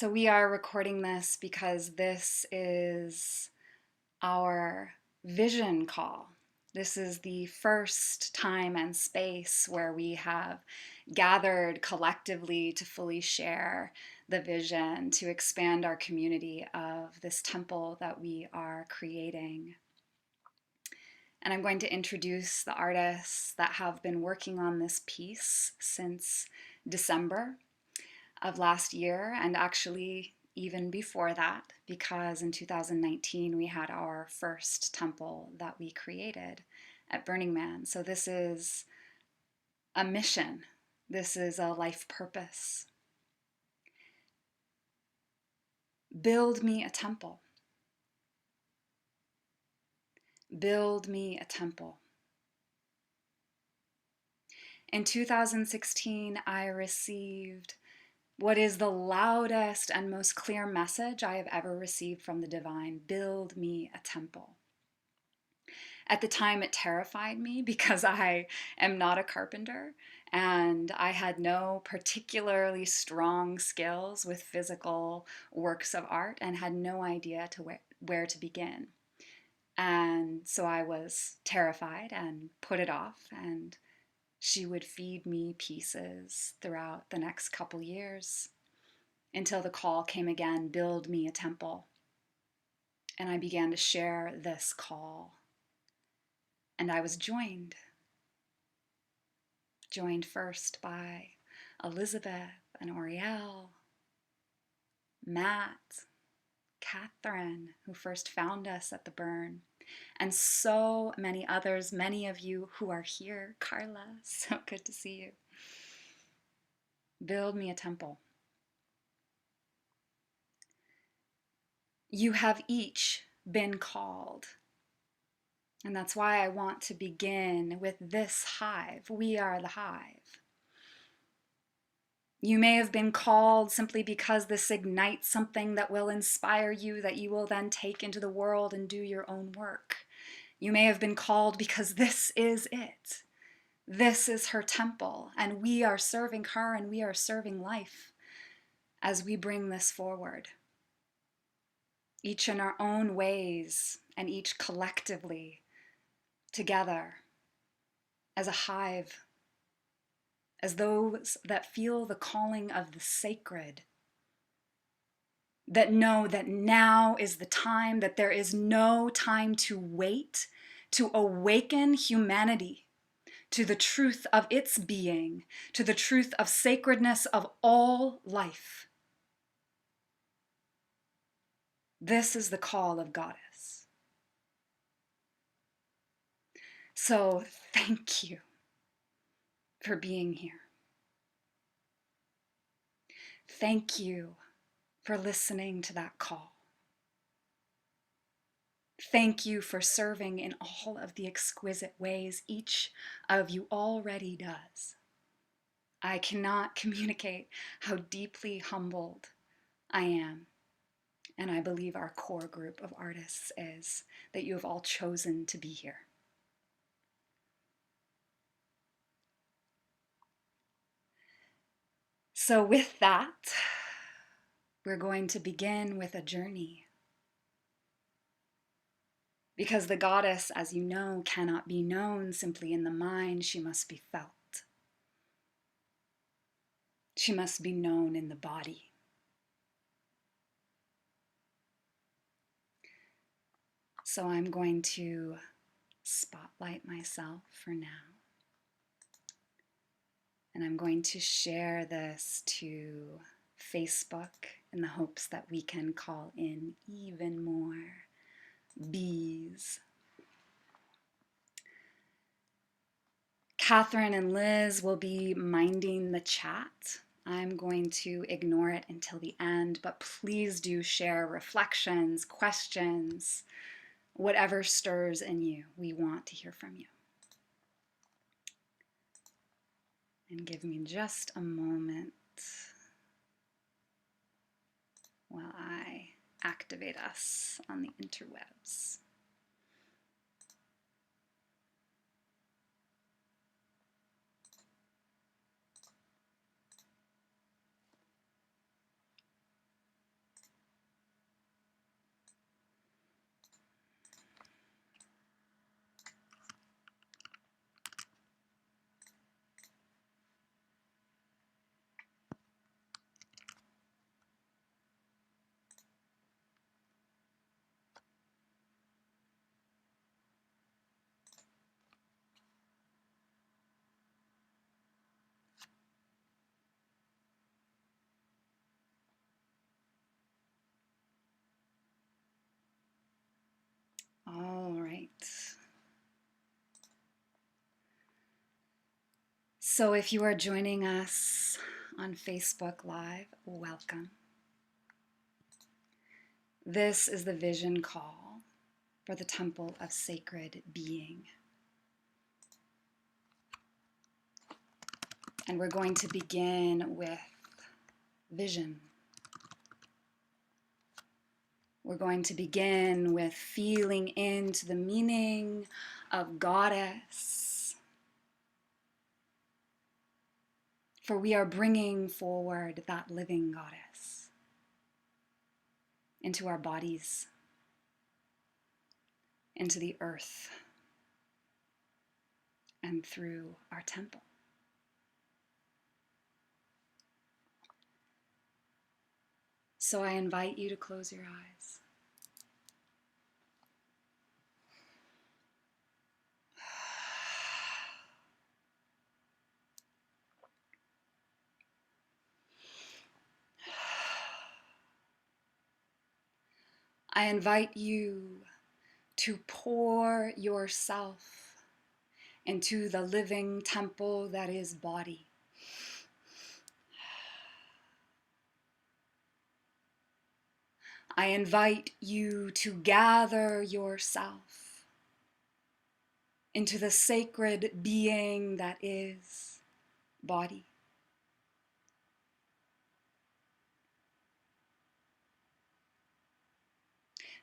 So we are recording this because this is our vision call. This is the first time and space where we have gathered collectively to fully share the vision, to expand our community of this temple that we are creating. And I'm going to introduce the artists that have been working on this piece since December of last year, and actually even before that, because in 2019 we had our first temple that we created at Burning Man. So this is a mission, this is a life purpose. Build me a temple. Build me a temple. In 2016, I received what is the loudest and most clear message I have ever received from the divine: build me a temple. At the time, it terrified me because I am not a carpenter and I had no particularly strong skills with physical works of art and had no idea where to begin. And so I was terrified and put it off, and she would feed me pieces throughout the next couple years until the call came again: build me a temple. And I began to share this call. And I was joined first by Elizabeth and Oriel, Matt, Catherine, who first found us at the burn, and so many others, many of you who are here. Carla, so good to see you. Build me a temple. You have each been called. And that's why I want to begin with this hive. We are the hive. You may have been called simply because this ignites something that will inspire you, that you will then take into the world and do your own work. You may have been called because this is it. This is her temple, and we are serving her and we are serving life as we bring this forward. Each in our own ways and each collectively, together as a hive, as those that feel the calling of the sacred, that know that now is the time, that there is no time to wait, to awaken humanity to the truth of its being, to the truth of sacredness of all life. This is the call of Goddess. So thank you for being here. Thank you for listening to that call. Thank you for serving in all of the exquisite ways each of you already does. I cannot communicate how deeply humbled I am, and I believe our core group of artists is, that you have all chosen to be here. So with that, we're going to begin with a journey. Because the goddess, as you know, cannot be known simply in the mind. She must be felt. She must be known in the body. So I'm going to spotlight myself for now. And I'm going to share this to Facebook in the hopes that we can call in even more bees. Catherine and Liz will be minding the chat. I'm going to ignore it until the end, but please do share reflections, questions, whatever stirs in you. We want to hear from you. And give me just a moment while I activate us on the interwebs. So if you are joining us on Facebook Live, welcome. This is the vision call for the Temple of Sacred Being. And we're going to begin with vision. We're going to begin with feeling into the meaning of goddess. For we are bringing forward that living goddess into our bodies, into the earth, and through our temple. So I invite you to close your eyes. I invite you to pour yourself into the living temple that is body. I invite you to gather yourself into the sacred being that is body.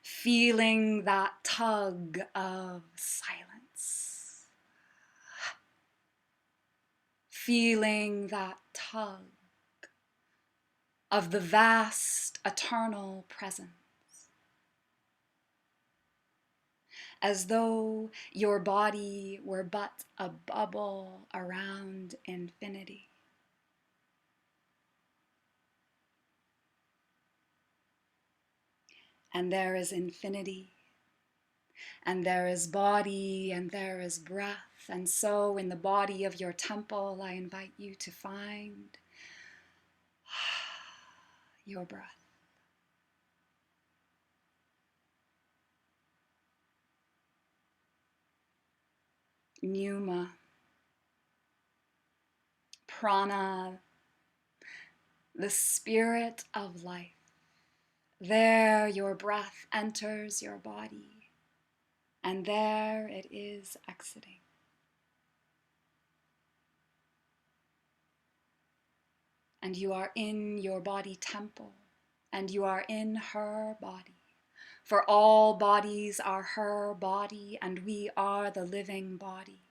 Feeling that tug of silence. Feeling that tug of the vast eternal presence. As though your body were but a bubble around infinity. And there is infinity, and there is body, and there is breath. And so in the body of your temple, I invite you to find your breath. Pneuma, prana, the spirit of life. There your breath enters your body, and there it is exiting. And you are in your body temple, and you are in her body. For all bodies are her body, and we are the living body.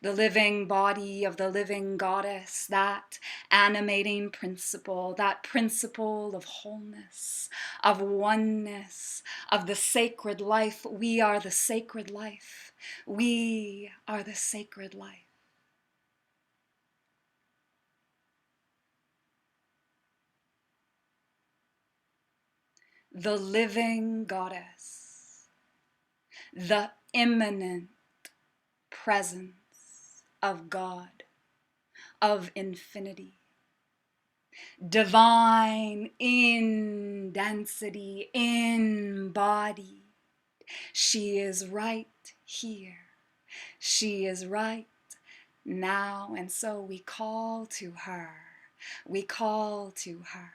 The living body of the living goddess, that animating principle, that principle of wholeness, of oneness, of the sacred life. We are the sacred life. We are the sacred life. The living goddess, the immanent presence of God, of infinity, divine in density, in body. She is right here. She is right now. And so we call to her. We call to her.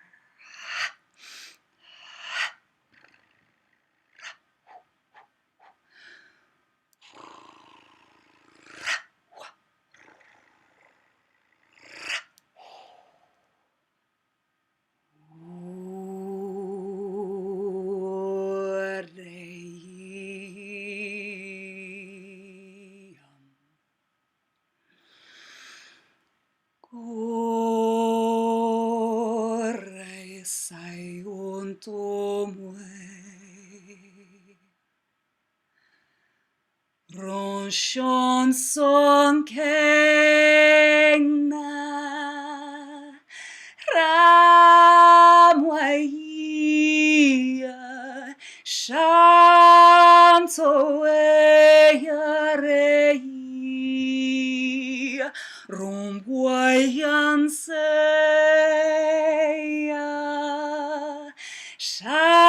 Ronshon son kengna ramwaya shanto eya rei rombwayan seya sharenweya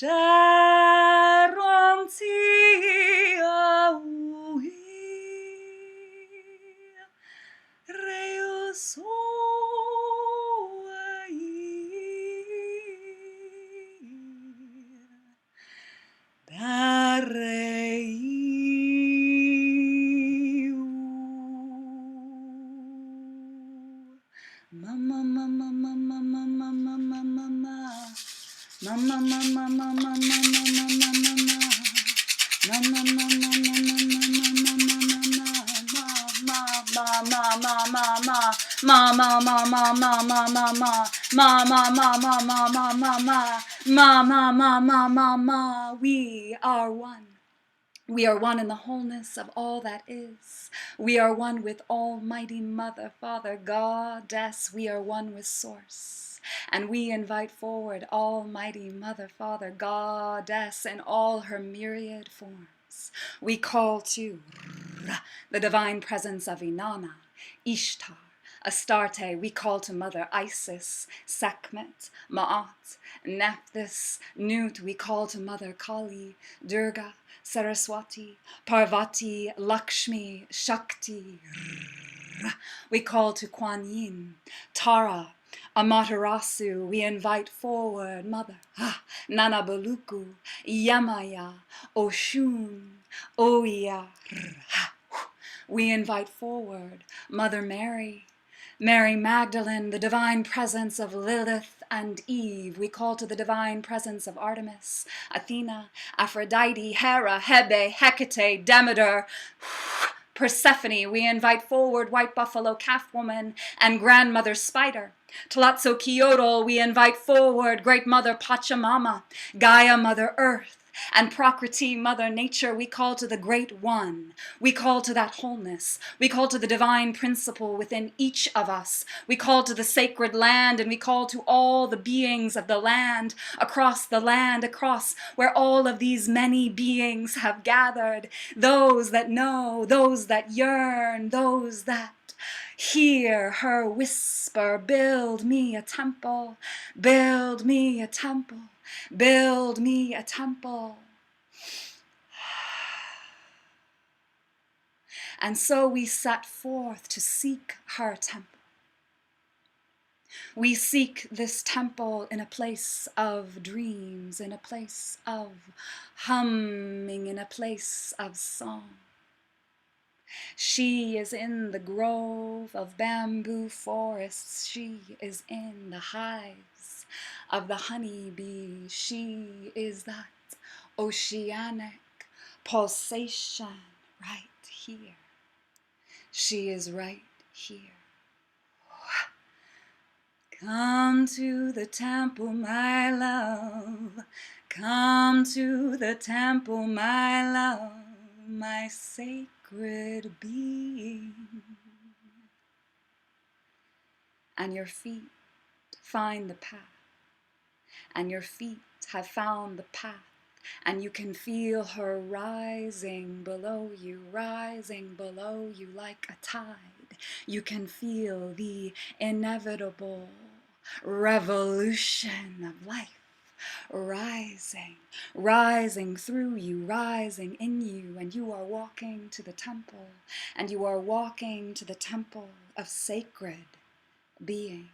Sharon tia so mama mama mama mama mama mama mama mama mama mama, we are one. We are one in the wholeness of all that is. We are one with Almighty Mother, Father, Goddess. We are one with Source. And we invite forward Almighty Mother, Father, Goddess in all her myriad forms. We call to the divine presence of Inanna, Ishtar, Astarte. We call to Mother Isis, Sekhmet, Ma'at, Nephthys, Nut. We call to Mother Kali, Durga, Saraswati, Parvati, Lakshmi, Shakti. We call to Kuan Yin, Tara, Amaterasu. We invite forward Mother Nana Baluku, Yamaya, Oshun, Oya. We invite forward Mother Mary, Mary Magdalene, the divine presence of Lilith and Eve. We call to the divine presence of Artemis, Athena, Aphrodite, Hera, Hebe, Hecate, Demeter, Persephone. We invite forward White Buffalo Calf Woman and Grandmother Spider. Tlazolteotl, we invite forward Great Mother Pachamama, Gaia Mother Earth, and Prakriti, Mother Nature. We call to the Great One. We call to that wholeness. We call to the divine principle within each of us. We call to the sacred land, and we call to all the beings of the land, across where all of these many beings have gathered. Those that know, those that yearn, those that hear her whisper, build me a temple, build me a temple, build me a temple. And so we set forth to seek her temple. We seek this temple in a place of dreams, in a place of humming, in a place of song. She is in the grove of bamboo forests. She is in the hives of the honeybee. She is that oceanic pulsation right here. She is right here. Come to the temple, my love. Come to the temple, my love, my sacred being. And your feet find the path. And your feet have found the path. And you can feel her rising below you like a tide. You can feel the inevitable revolution of life rising through you, rising in you, and you are walking to the temple, and you are walking to the temple of sacred being.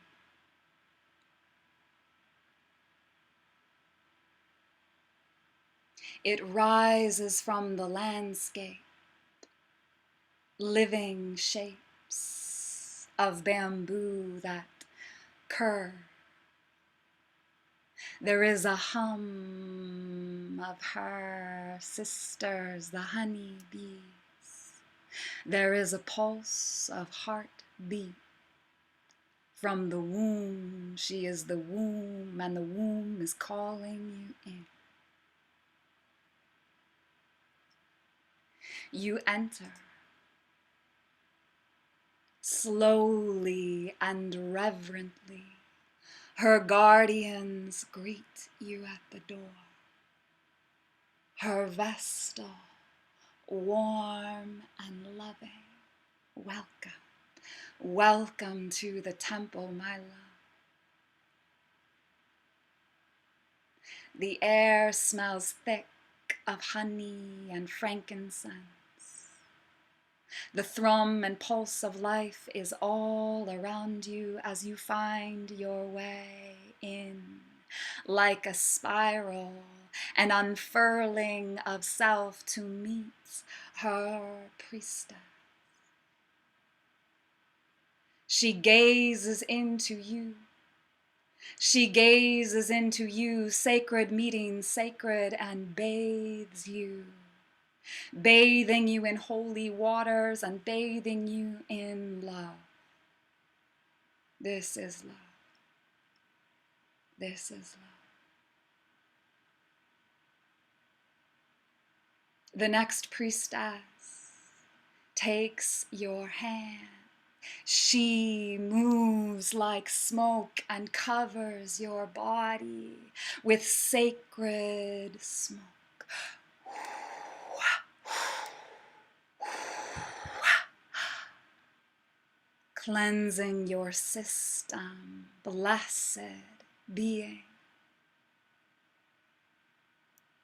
It rises from the landscape, living shapes of bamboo that curve. There is a hum of her sisters, the honeybees. There is a pulse of heartbeat from the womb. She is the womb, and the womb is calling you in. You enter slowly and reverently. Her guardians greet you at the door. Her vestal, warm and loving. Welcome. Welcome to the temple, my love. The air smells thick of honey and frankincense. The thrum and pulse of life is all around you as you find your way in, like a spiral, an unfurling of self to meet her priestess. She gazes into you. She gazes into you, sacred meeting sacred, and bathes you. Bathing you in holy waters and bathing you in love. This is love. This is love. The next priestess takes your hand. She moves like smoke and covers your body with sacred smoke. Cleansing your system, blessed being.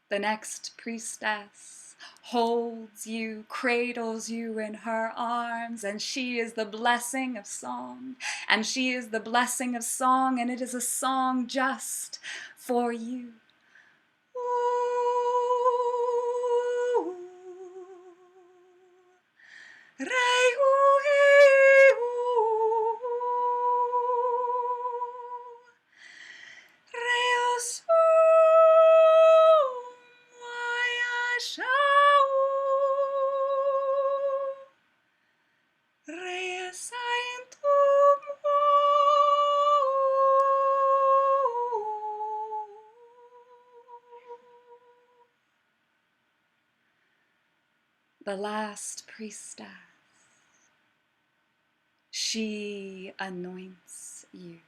The next priestess holds you, cradles you in her arms, and she is the blessing of song. And she is the blessing of song, and it is a song just for you. Ooh, the last priestess, she anoints you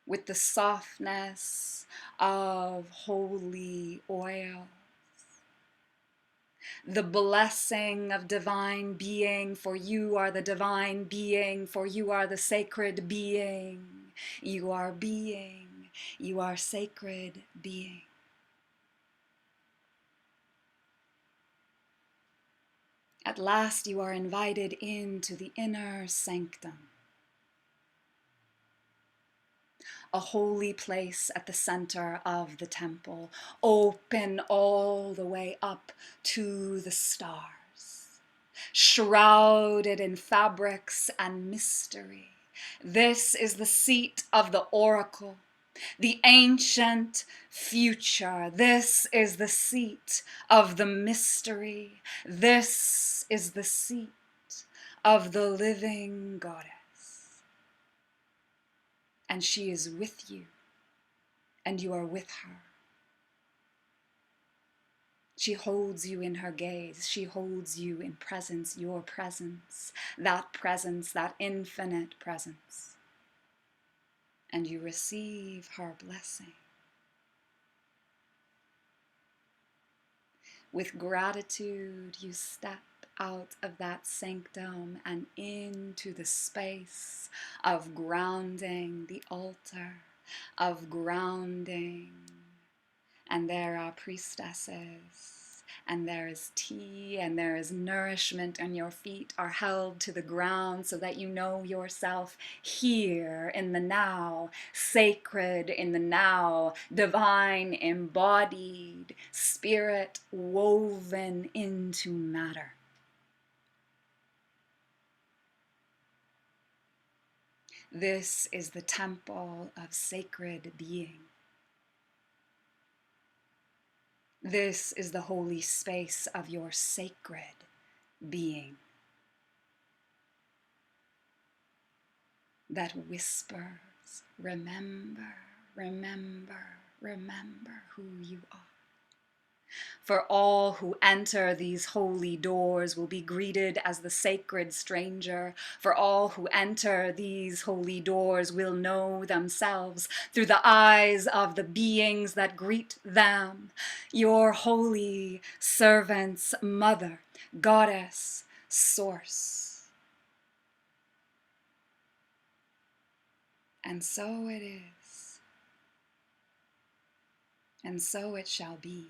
with the softness of holy oil, the blessing of divine being, for you are the divine being, for you are the sacred being. You are being, you are sacred being. At last you are invited into the inner sanctum, a holy place at the center of the temple, open all the way up to the stars, shrouded in fabrics and mystery. This is the seat of the oracle, the ancient future. This is the seat of the mystery. This is the seat of the living goddess. And she is with you, and you are with her. She holds you in her gaze. She holds you in presence, your presence, that infinite presence. And you receive her blessing. With gratitude, you step out of that sanctum and into the space of grounding, the altar of grounding. And there are priestesses, and there is tea, and there is nourishment, and your feet are held to the ground so that you know yourself here in the now, sacred in the now, divine embodied, spirit woven into matter. This is the temple of sacred being. This is the holy space of your sacred being that whispers, remember, remember, remember who you are. For all who enter these holy doors will be greeted as the sacred stranger. For all who enter these holy doors will know themselves through the eyes of the beings that greet them. Your holy servant's mother, goddess, source. And so it is. And so it shall be.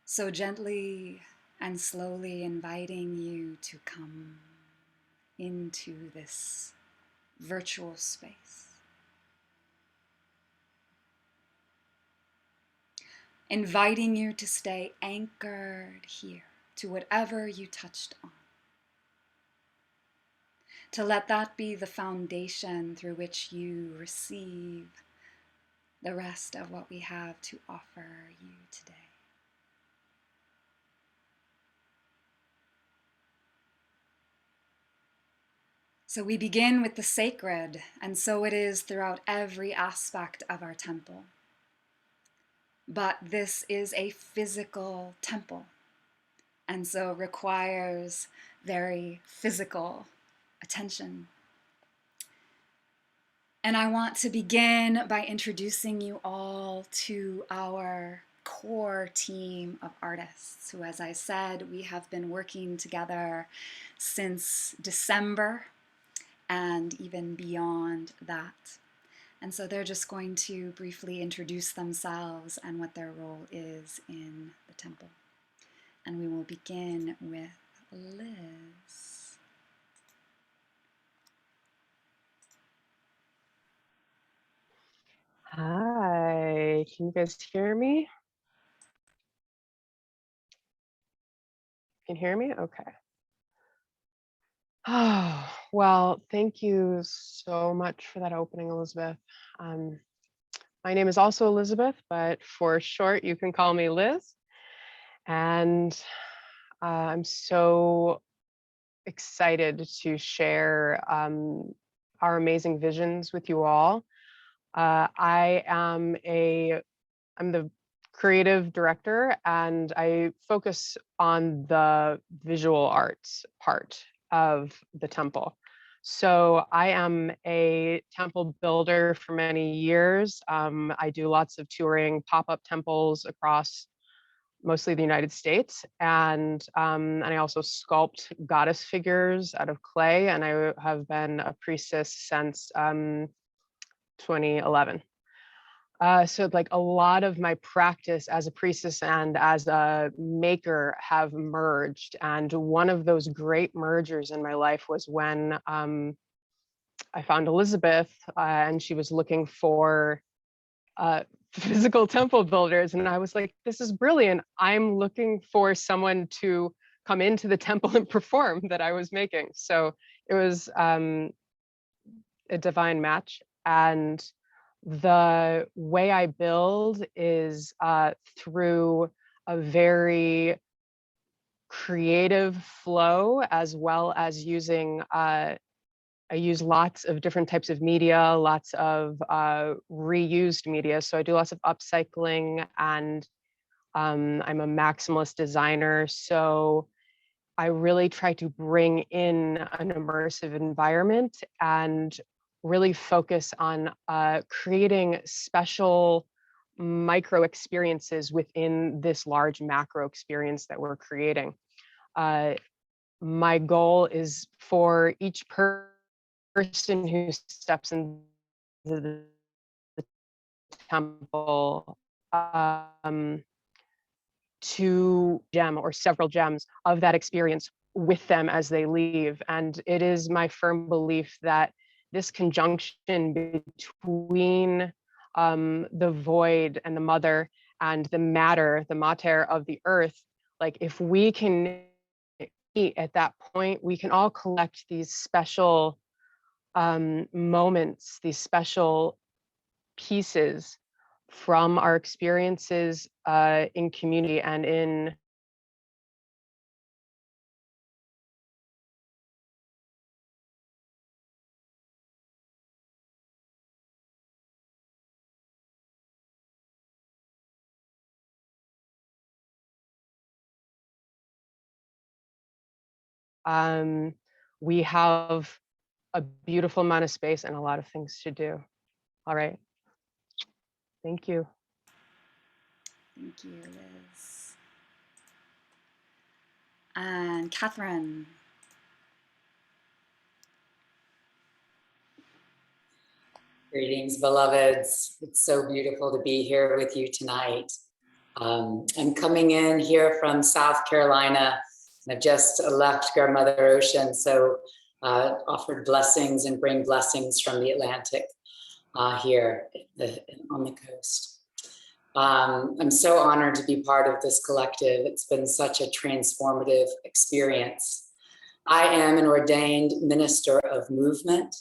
So gently and slowly inviting you to come into this virtual space. Inviting you to stay anchored here to whatever you touched on. To let that be the foundation through which you receive the rest of what we have to offer you today. So we begin with the sacred, and so it is throughout every aspect of our temple. But this is a physical temple, and so requires very physical attention. And I want to begin by introducing you all to our core team of artists who, as I said, we have been working together since December and even beyond that. And so they're just going to briefly introduce themselves and what their role is in the temple. And we will begin with Liz. Hi, can you guys hear me? Can you hear me? Okay. Oh, well, thank you so much for that opening, Elizabeth. My name is also Elizabeth, but for short, you can call me Liz. And I'm so excited to share our amazing visions with you all. I'm the creative director, and I focus on the visual arts part of the temple. So I am a temple builder for many years. I do lots of touring pop-up temples across mostly the United States, and I also sculpt goddess figures out of clay, and I have been a priestess since 2011. So like a lot of my practice as a priestess and as a maker have merged. And one of those great mergers in my life was when I found Elizabeth and she was looking for physical temple builders. And I was like, this is brilliant. I'm looking for someone to come into the temple and perform that I was making. So it was a divine match. And the way I build is through a very creative flow, as well as using, I use lots of different types of media, lots of reused media. So I do lots of upcycling, and I'm a maximalist designer. So I really try to bring in an immersive environment and really focus on creating special micro experiences within this large macro experience that we're creating. My goal is for each person who steps into the temple to gem or several gems of that experience with them as they leave. And it is my firm belief that this conjunction between the void and the mother and the matter, the mater of the earth, like if we can meet at that point, we can all collect these special moments, these special pieces from our experiences in community and in we have a beautiful amount of space and a lot of things to do. All right. Thank you. Thank you, Liz. And Catherine. Greetings, beloveds. It's so beautiful to be here with you tonight. I'm coming in here from South Carolina, and I've just left Grandmother Ocean, so offered blessings and bring blessings from the Atlantic here on the coast. I'm so honored to be part of this collective. It's been such a transformative experience. I am an ordained minister of movement,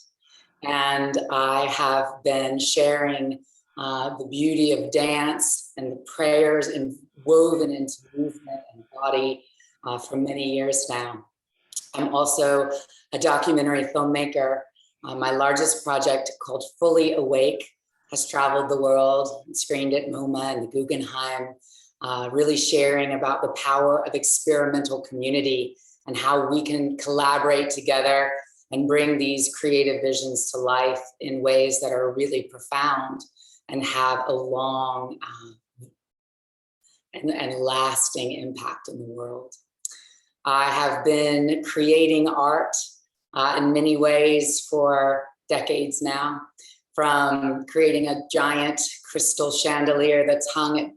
and I have been sharing the beauty of dance and the prayers woven into movement and body for many years now. I'm also a documentary filmmaker. My largest project, called Fully Awake, has traveled the world and screened at MoMA and the Guggenheim, really sharing about the power of experimental community and how we can collaborate together and bring these creative visions to life in ways that are really profound and have a long and lasting impact in the world. I have been creating art in many ways for decades now, from creating a giant crystal chandelier that's hung at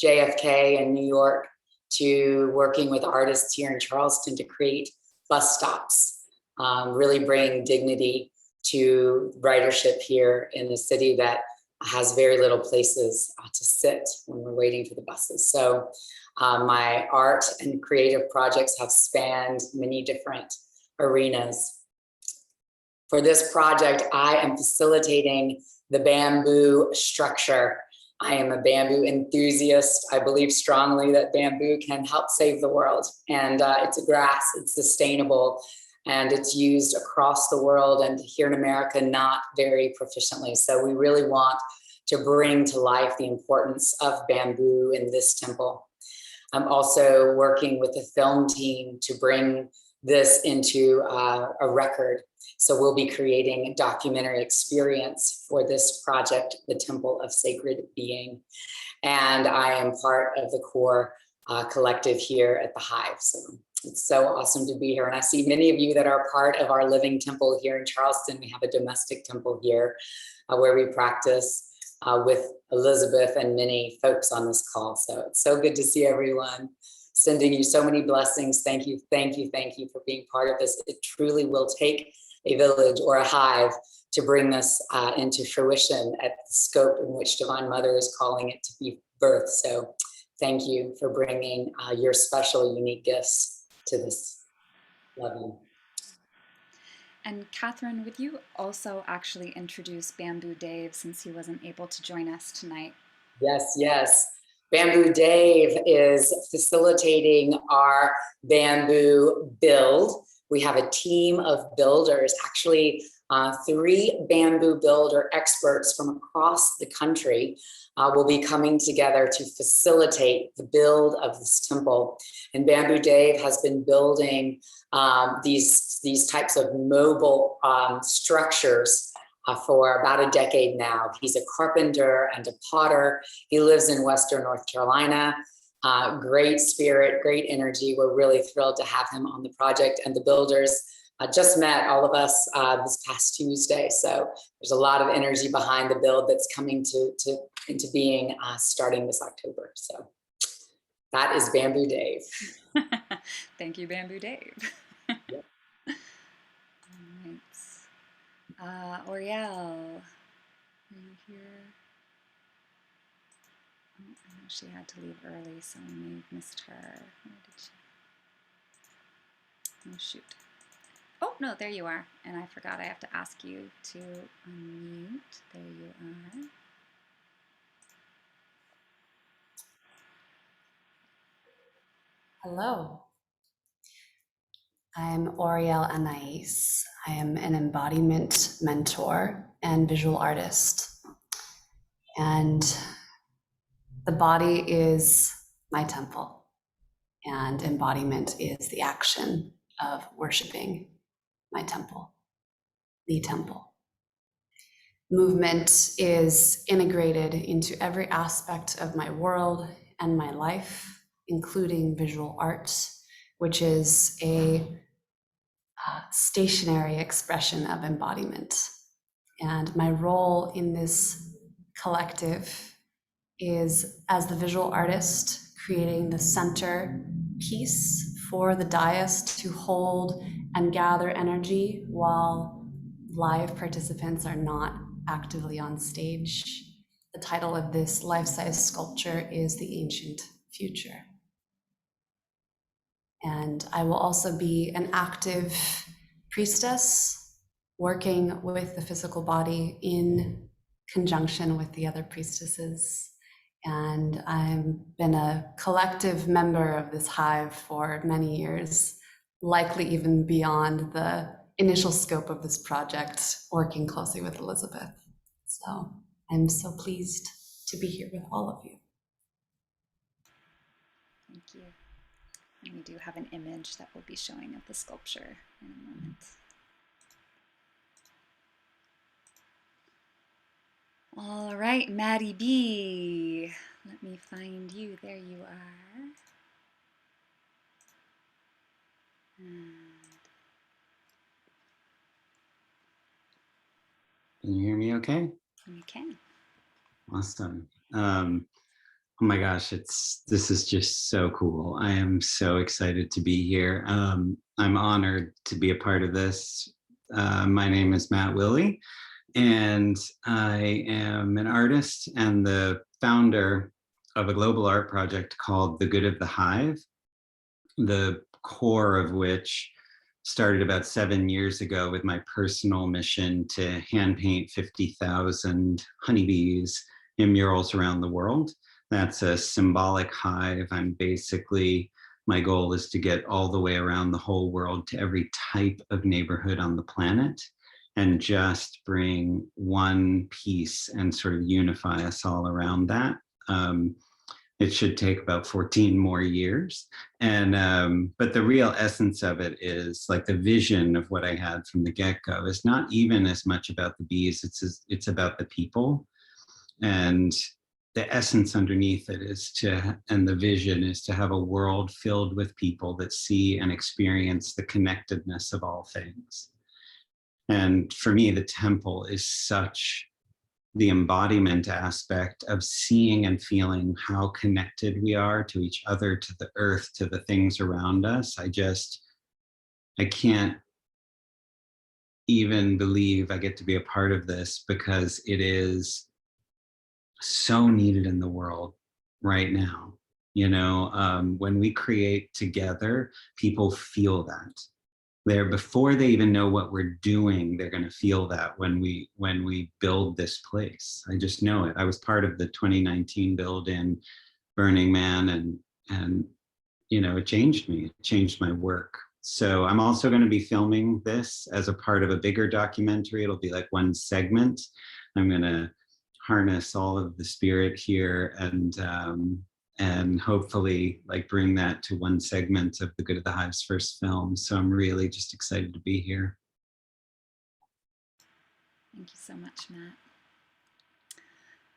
JFK in New York, to working with artists here in Charleston to create bus stops, really bring dignity to ridership here in a city that has very little places to sit when we're waiting for the buses. So my art and creative projects have spanned many different arenas. For this project, I am facilitating the bamboo structure. I am a bamboo enthusiast. I believe strongly that bamboo can help save the world. And it's a grass, it's sustainable, and it's used across the world, and here in America, not very proficiently. So we really want to bring to life the importance of bamboo in this temple. I'm also working with the film team to bring this into a record. So we'll be creating a documentary experience for this project, the Temple of Sacred Being. And I am part of the core collective here at the Hive. So it's so awesome to be here. And I see many of you that are part of our living temple here in Charleston. We have a domestic temple here where we practice with Elizabeth and many folks on this call. So it's so good to see everyone. Sending you so many blessings. Thank you, thank you, thank you for being part of this. It truly will take a village or a hive to bring this into fruition at the scope in which Divine Mother is calling it to be birthed. So thank you for bringing your special, unique gifts to this level. And Catherine, would you also actually introduce Bamboo Dave, since he wasn't able to join us tonight? Yes, yes. Bamboo Dave is facilitating our bamboo build. We have a team of builders, actually 3 bamboo builder experts from across the country will be coming together to facilitate the build of this temple. And Bamboo Dave has been building these types of mobile structures for about a decade now. He's a carpenter and a potter. He lives in Western North Carolina. Great spirit, great energy. We're really thrilled to have him on the project. And the builders just met, all of us, this past Tuesday. So there's a lot of energy behind the build that's coming into being starting this October. So that is Bamboo Dave. Thank you, Bamboo Dave. Yep. All right. Oriel, are you here? Oh, I know she had to leave early, so we may have missed her. Where did she? Oh, shoot. Oh, no, there you are. And I forgot I have to ask you to unmute. There you are. Hello. I'm Oriel Anais. I am an embodiment mentor and visual artist. And the body is my temple, and embodiment is the action of worshiping my temple, the temple. Movement is integrated into every aspect of my world and my life, including visual arts, which is a stationary expression of embodiment. And my role in this collective is, as the visual artist, creating the center piece for the dais to hold and gather energy while live participants are not actively on stage. The title of this life-size sculpture is The Ancient Future. And I will also be an active priestess working with the physical body in conjunction with the other priestesses. And I've been a collective member of this hive for many years, likely even beyond the initial scope of this project, working closely with Elizabeth. So I'm so pleased to be here with all of you. Thank you. And we do have an image that we'll be showing of the sculpture in a moment. All right, Maddie B. Let me find you. There you are. And Can you hear me okay? you can. Awesome. Oh my gosh, this is just so cool. I am so excited to be here. I'm honored to be a part of this. My name is Matt Willie, and I am an artist and the founder of a global art project called The Good of the Hive, the core of which started about 7 years ago with my personal mission to hand paint 50,000 honeybees in murals around the world. That's a symbolic hive. My goal is to get all the way around the whole world to every type of neighborhood on the planet and just bring one piece and sort of unify us all around that. It should take about 14 more years. But the real essence of it is like the vision of what I had from the get-go is not even as much about the bees, it's about the people. And the essence underneath it and the vision is to have a world filled with people that see and experience the connectedness of all things. And for me, the temple is such the embodiment aspect of seeing and feeling how connected we are to each other, to the earth, to the things around us. I can't even believe I get to be a part of this because it is so needed in the world right now. When we create together, people feel that. Before they even know what we're doing, they're going to feel that when we build this place. I just know it. I was part of the 2019 build in Burning Man, and it changed me. It changed my work. So I'm also going to be filming this as a part of a bigger documentary. It'll be like one segment. I'm going to harness all of the spirit here and hopefully like bring that to one segment of The Good of the Hive's first film. So I'm really just excited to be here. Thank you so much, Matt.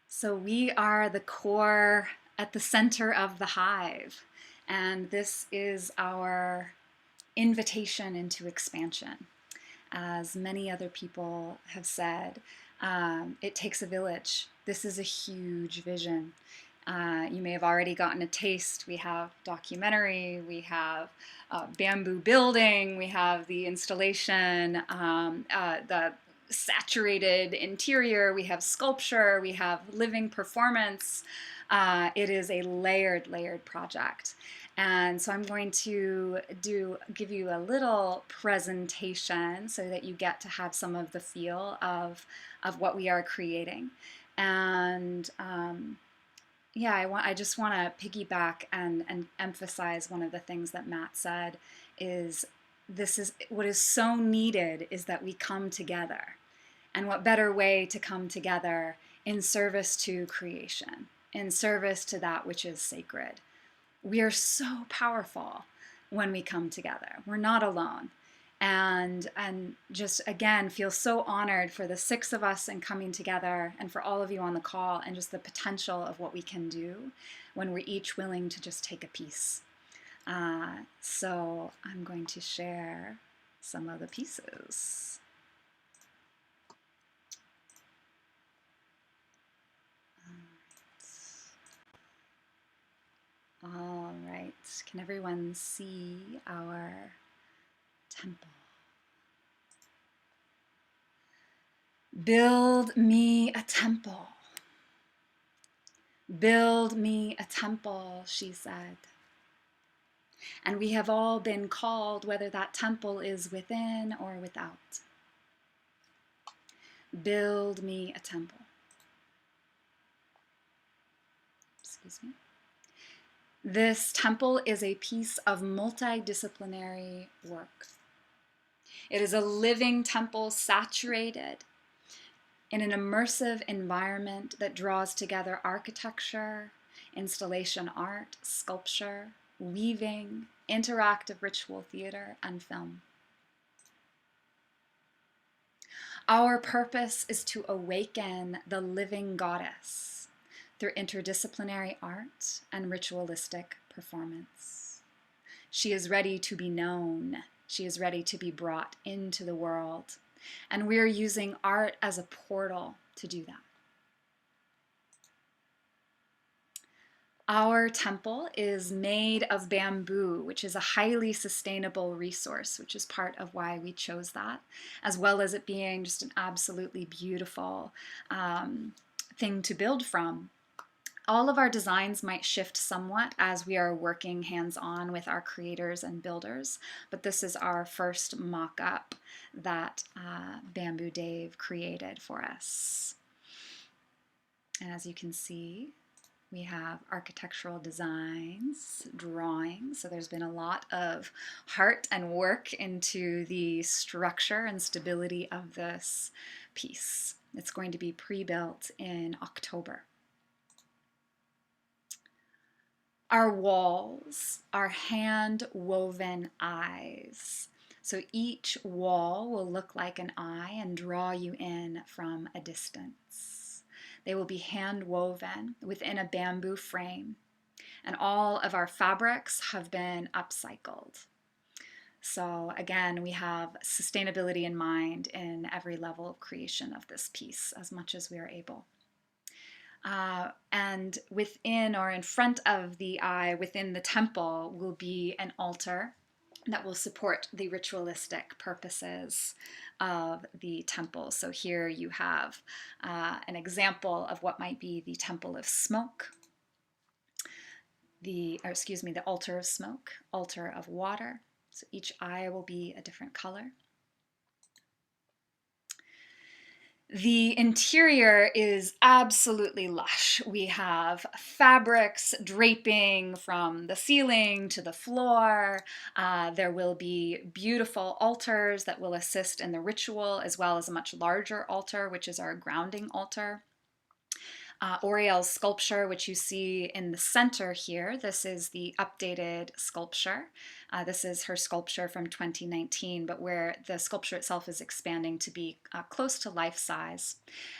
So we are the core at the center of the hive, and this is our invitation into expansion. As many other people have said, it takes a village. This is a huge vision. You may have already gotten a taste. We have documentary, we have bamboo building, we have the installation, the saturated interior, we have sculpture, we have living performance. It is a layered project. And so I'm going to give you a little presentation so that you get to have some of the feel of what we are creating. And I just want to piggyback and emphasize one of the things that Matt said is what is so needed is that we come together. And what better way to come together in service to creation, in service to that which is sacred. We are so powerful when we come together. We're not alone. And just again, feel so honored for the 6 of us and coming together, and for all of you on the call, and just the potential of what we can do when we're each willing to just take a piece. So I'm going to share some of the pieces. Can everyone see our temple? Build me a temple. Build me a temple, she said. And we have all been called, whether that temple is within or without. Build me a temple. Excuse me. This temple is a piece of multidisciplinary work. It is a living temple saturated in an immersive environment that draws together architecture, installation art, sculpture, weaving, interactive ritual theater, and film. Our purpose is to awaken the living goddess through interdisciplinary art and ritualistic performance. She is ready to be known. She is ready to be brought into the world. And we're using art as a portal to do that. Our temple is made of bamboo, which is a highly sustainable resource, which is part of why we chose that, as well as it being just an absolutely beautiful thing to build from. All of our designs might shift somewhat as we are working hands-on with our creators and builders, but this is our first mock-up that Bamboo Dave created for us. And as you can see, we have architectural designs, drawings. So there's been a lot of heart and work into the structure and stability of this piece. It's going to be pre-built in October. Our walls are hand-woven eyes. So each wall will look like an eye and draw you in from a distance. They will be hand-woven within a bamboo frame, and all of our fabrics have been upcycled. So again, we have sustainability in mind in every level of creation of this piece as much as we are able. And within or in front of the eye, within the temple, will be an altar that will support the ritualistic purposes of the temple. So here you have an example of what might be the temple of smoke, the altar of smoke, altar of water. So each eye will be a different color. The interior is absolutely lush. We have fabrics draping from the ceiling to the floor. There will be beautiful altars that will assist in the ritual, as well as a much larger altar, which is our grounding altar. Oriel's sculpture, which you see in the center here, this is the updated sculpture. This is her sculpture from 2019, but where the sculpture itself is expanding to be close to life size.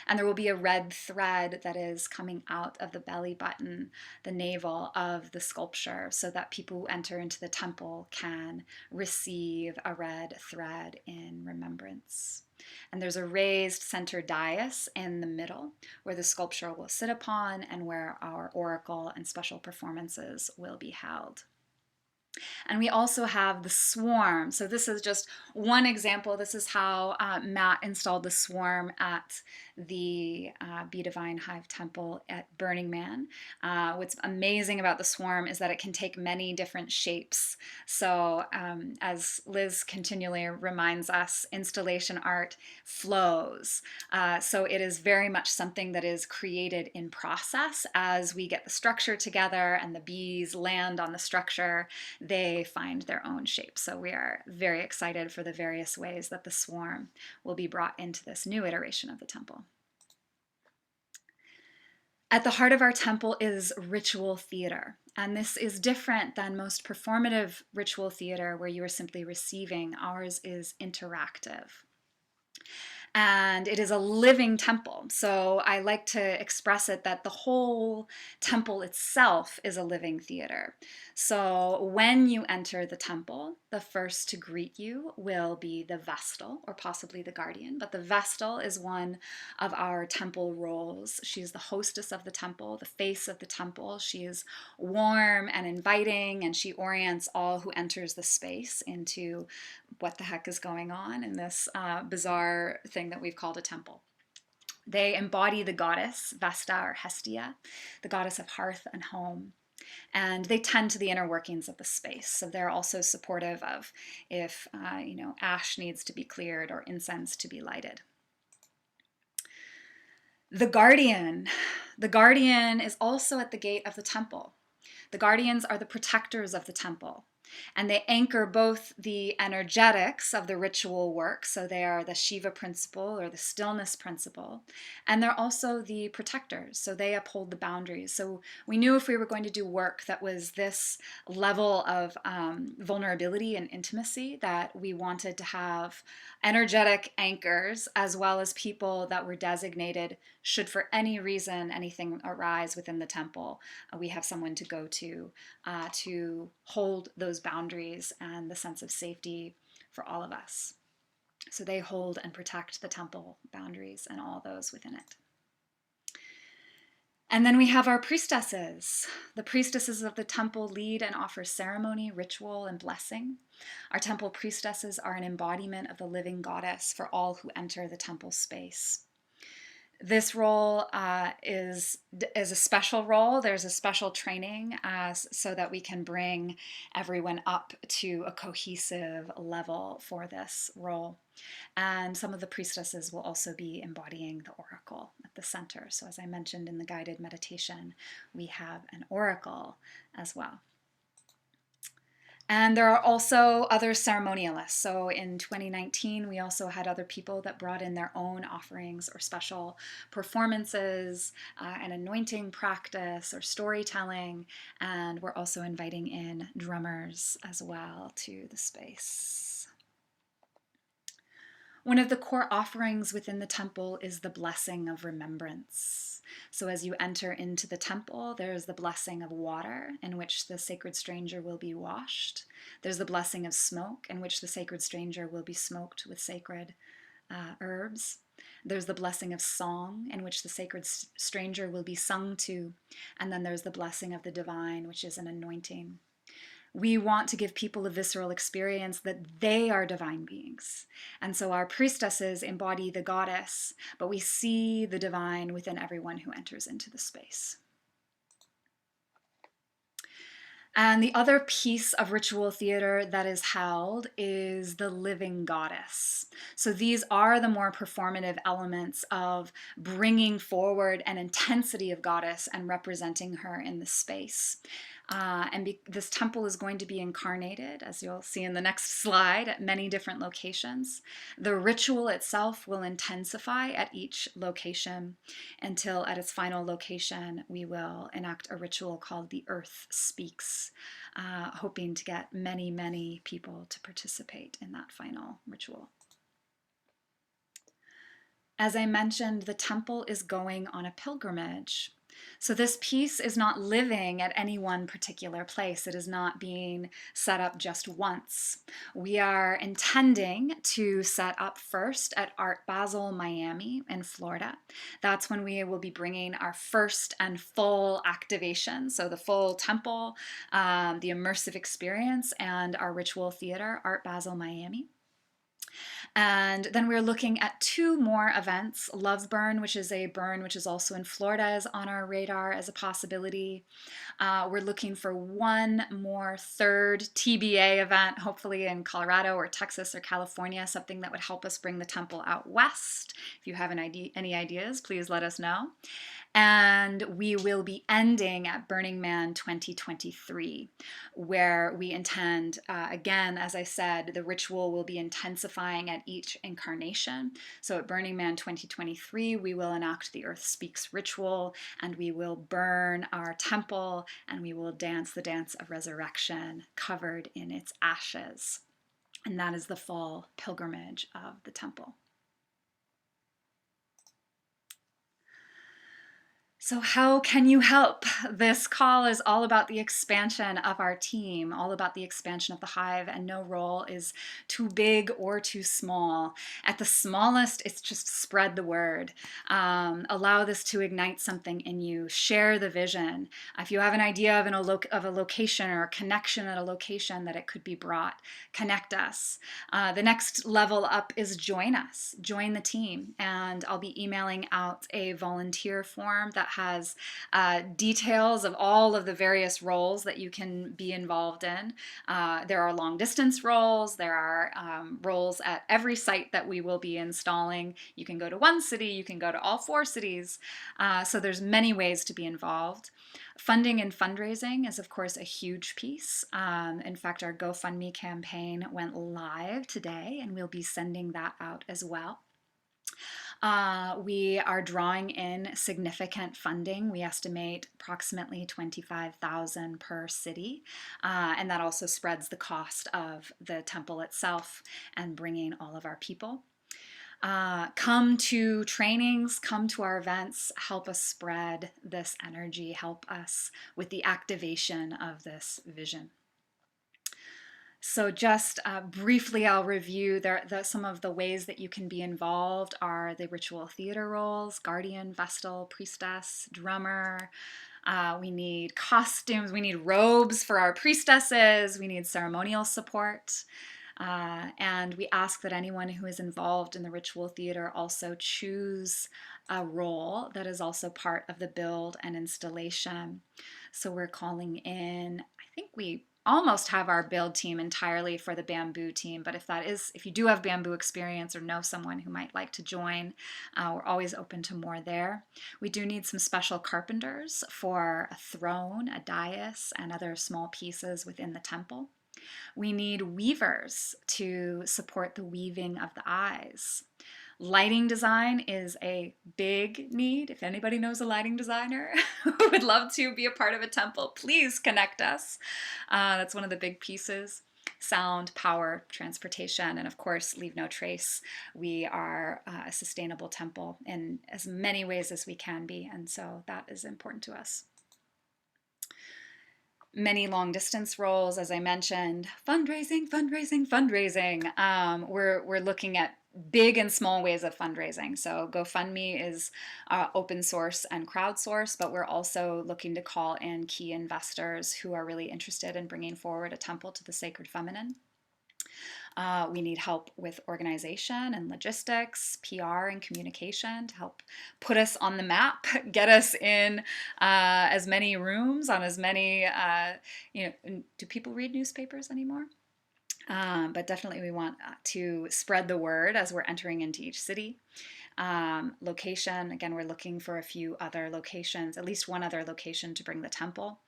And there will be a red thread that is coming out of the belly button, the navel of the sculpture, so that people who enter into the temple can receive a red thread in remembrance. And there's a raised center dais in the middle where the sculpture will sit upon and where our oracle and special performances will be held. And we also have the swarm. So this is just one example. This is how Matt installed the swarm at the Be Divine Hive Temple at Burning Man. What's amazing about the swarm is that it can take many different shapes. So as Liz continually reminds us, installation art flows. So it is very much something that is created in process as we get the structure together and the bees land on the structure. They find their own shape. So we are very excited for the various ways that the swarm will be brought into this new iteration of the temple. At the heart of our temple is ritual theater. And this is different than most performative ritual theater where you are simply receiving. Ours is interactive. And it is a living temple. So I like to express it that the whole temple itself is a living theater. So when you enter the temple, the first to greet you will be the Vestal, or possibly the Guardian. But the Vestal is one of our temple roles. She is the hostess of the temple, the face of the temple. She is warm and inviting, and she orients all who enters the space into what the heck is going on in this bizarre thing that we've called a temple. They embody the goddess Vesta or Hestia, the goddess of hearth and home, and they tend to the inner workings of the space. So they're also supportive of if ash needs to be cleared or incense to be lighted. The guardian is also at the gate of the temple. The guardians are the protectors of the temple, and they anchor both the energetics of the ritual work, so they are the Shiva principle or the stillness principle, and they're also the protectors, so they uphold the boundaries. So we knew if we were going to do work that was this level of vulnerability and intimacy, that we wanted to have energetic anchors as well as people that were designated should for any reason anything arise within the temple. We have someone to go to hold those boundaries and the sense of safety for all of us. So they hold and protect the temple boundaries and all those within it. And then we have our priestesses. The priestesses of the temple lead and offer ceremony, ritual, and blessing. Our temple priestesses are an embodiment of the living goddess for all who enter the temple space. This role is a special role. There's a special training so that we can bring everyone up to a cohesive level for this role. And some of the priestesses will also be embodying the oracle at the center. So as I mentioned in the guided meditation, we have an oracle as well. And there are also other ceremonialists. So in 2019, we also had other people that brought in their own offerings or special performances, an anointing practice or storytelling. And we're also inviting in drummers as well to the space. One of the core offerings within the temple is the Blessing of Remembrance. So as you enter into the temple, there's the blessing of water, in which the sacred stranger will be washed. There's the blessing of smoke, in which the sacred stranger will be smoked with sacred herbs. There's the blessing of song, in which the sacred stranger will be sung to. And then there's the blessing of the divine, which is an anointing. We want to give people a visceral experience that they are divine beings. And so our priestesses embody the goddess, but we see the divine within everyone who enters into the space. And the other piece of ritual theater that is held is the living goddess. So these are the more performative elements of bringing forward an intensity of goddess and representing her in the space. This temple is going to be incarnated, as you'll see in the next slide, at many different locations. The ritual itself will intensify at each location until at its final location, we will enact a ritual called the Earth Speaks, hoping to get many, many people to participate in that final ritual. As I mentioned, the temple is going on a pilgrimage. So this piece is not living at any one particular place. It is not being set up just once. We are intending to set up first at Art Basel, Miami in Florida. That's when we will be bringing our first and full activation. So the full temple, the immersive experience, and our ritual theater, Art Basel, Miami. And then we're looking at 2 more events. Love Burn, which is a burn which is also in Florida, is on our radar as a possibility. We're looking for 1 more third TBA event, hopefully in Colorado or Texas or California, something that would help us bring the temple out west. If you have any ideas, please let us know. And we will be ending at Burning Man 2023, where we intend, again, as I said, the ritual will be intensifying at each incarnation. So at Burning Man 2023, we will enact the Earth Speaks ritual, and we will burn our temple, and we will dance the dance of resurrection covered in its ashes. And that is the fall pilgrimage of the temple. So how can you help? This call is all about the expansion of our team, all about the expansion of the hive, and no role is too big or too small. At the smallest, it's just spread the word. Allow this to ignite something in you. Share the vision. If you have an idea of a location or a connection at a location that it could be brought, connect us. The next level up is join us, join the team, and I'll be emailing out a volunteer form that has details of all of the various roles that you can be involved in. There are long distance roles, there are roles at every site that we will be installing. You can go to one city, you can go to all 4 cities. So there's many ways to be involved. Funding and fundraising is, of course, a huge piece. In fact, our GoFundMe campaign went live today, and we'll be sending that out as well. We are drawing in significant funding. We estimate approximately $25,000 per city, and that also spreads the cost of the temple itself and bringing all of our people. Come to trainings, come to our events, help us spread this energy, help us with the activation of this vision. So just briefly, I'll review some of the ways that you can be involved are the ritual theater roles: guardian, vestal, priestess, drummer. We need costumes, we need robes for our priestesses, we need ceremonial support. And we ask that anyone who is involved in the ritual theater also choose a role that is also part of the build and installation. So we're calling in, I think we almost have our build team entirely for the bamboo team, but if you do have bamboo experience or know someone who might like to join, we're always open to more there. We do need some special carpenters for a throne, a dais, and other small pieces within the temple. We need weavers to support the weaving of the eyes. Lighting design is a big need. If anybody knows a lighting designer who would love to be a part of a temple, please connect us. That's one of the big pieces. Sound, power, transportation, and of course, leave no trace. We are a sustainable temple in as many ways as we can be, and so that is important to us. Many long distance roles, as I mentioned, fundraising. We're looking at big and small ways of fundraising. So GoFundMe is open source and crowdsourced, but we're also looking to call in key investors who are really interested in bringing forward a temple to the sacred feminine. We need help with organization and logistics, PR and communication to help put us on the map, get us in as many rooms, on as many, do people read newspapers anymore? But definitely we want to spread the word as we're entering into each city. Location, again, we're looking for a few other locations, at least one other location to bring the temple.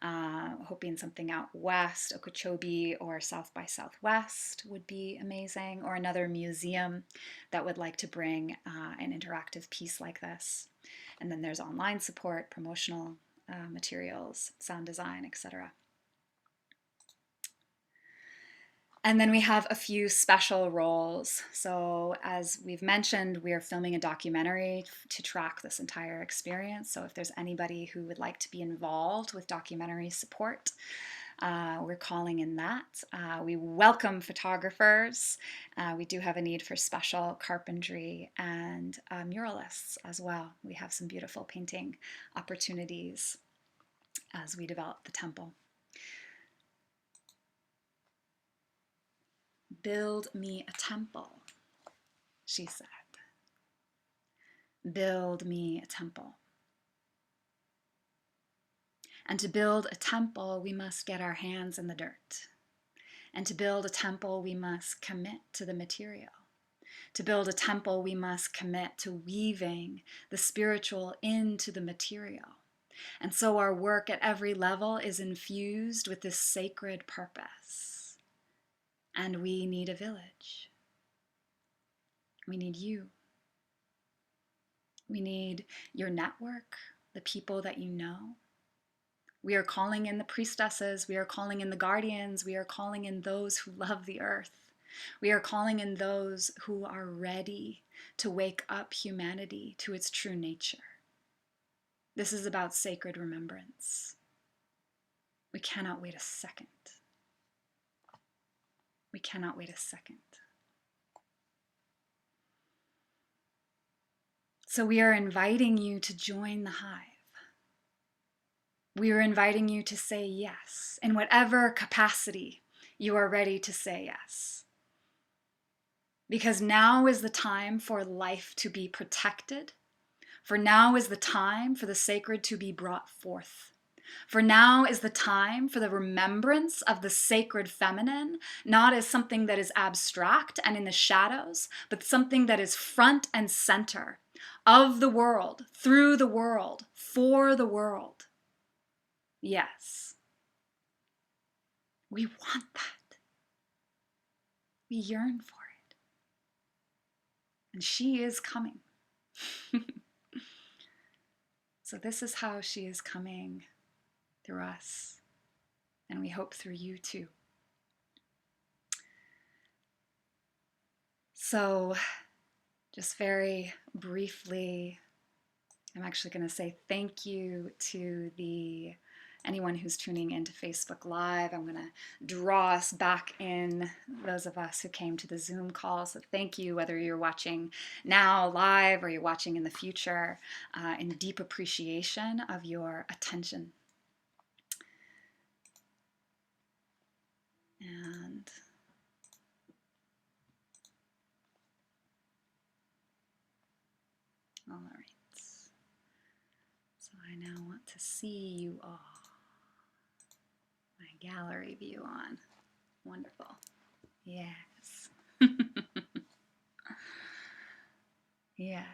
Hoping something out west, Okeechobee or South by Southwest would be amazing, or another museum that would like to bring an interactive piece like this. And then there's online support, promotional materials, sound design, etc. And then we have a few special roles. So as we've mentioned, we are filming a documentary to track this entire experience. So if there's anybody who would like to be involved with documentary support, we're calling in that. We welcome photographers. We do have a need for special carpentry and muralists as well. We have some beautiful painting opportunities as we develop the temple. Build me a temple, she said. Build me a temple. And to build a temple, we must get our hands in the dirt. And to build a temple, we must commit to the material. To build a temple, we must commit to weaving the spiritual into the material. And so our work at every level is infused with this sacred purpose. And we need a village. We need you. We need your network, the people that you know. We are calling in the priestesses. We are calling in the guardians. We are calling in those who love the earth. We are calling in those who are ready to wake up humanity to its true nature. This is about sacred remembrance. We cannot wait a second. We cannot wait a second. So we are inviting you to join the hive. We are inviting you to say yes in whatever capacity you are ready to say yes. Because now is the time for life to be protected. For now is the time for the sacred to be brought forth. For now is the time for the remembrance of the sacred feminine, not as something that is abstract and in the shadows, but something that is front and center of the world, through the world, for the world. Yes, we want that. We yearn for it. And she is coming. So this is how she is coming through us. And we hope through you too. So just very briefly, I'm actually going to say thank you to anyone who's tuning into Facebook Live. I'm going to draw us back in, those of us who came to the Zoom call. So thank you, whether you're watching now live or you're watching in the future, in deep appreciation of your attention. And all right. So I now want to see you all. My gallery view on. Wonderful. Yes. Yes.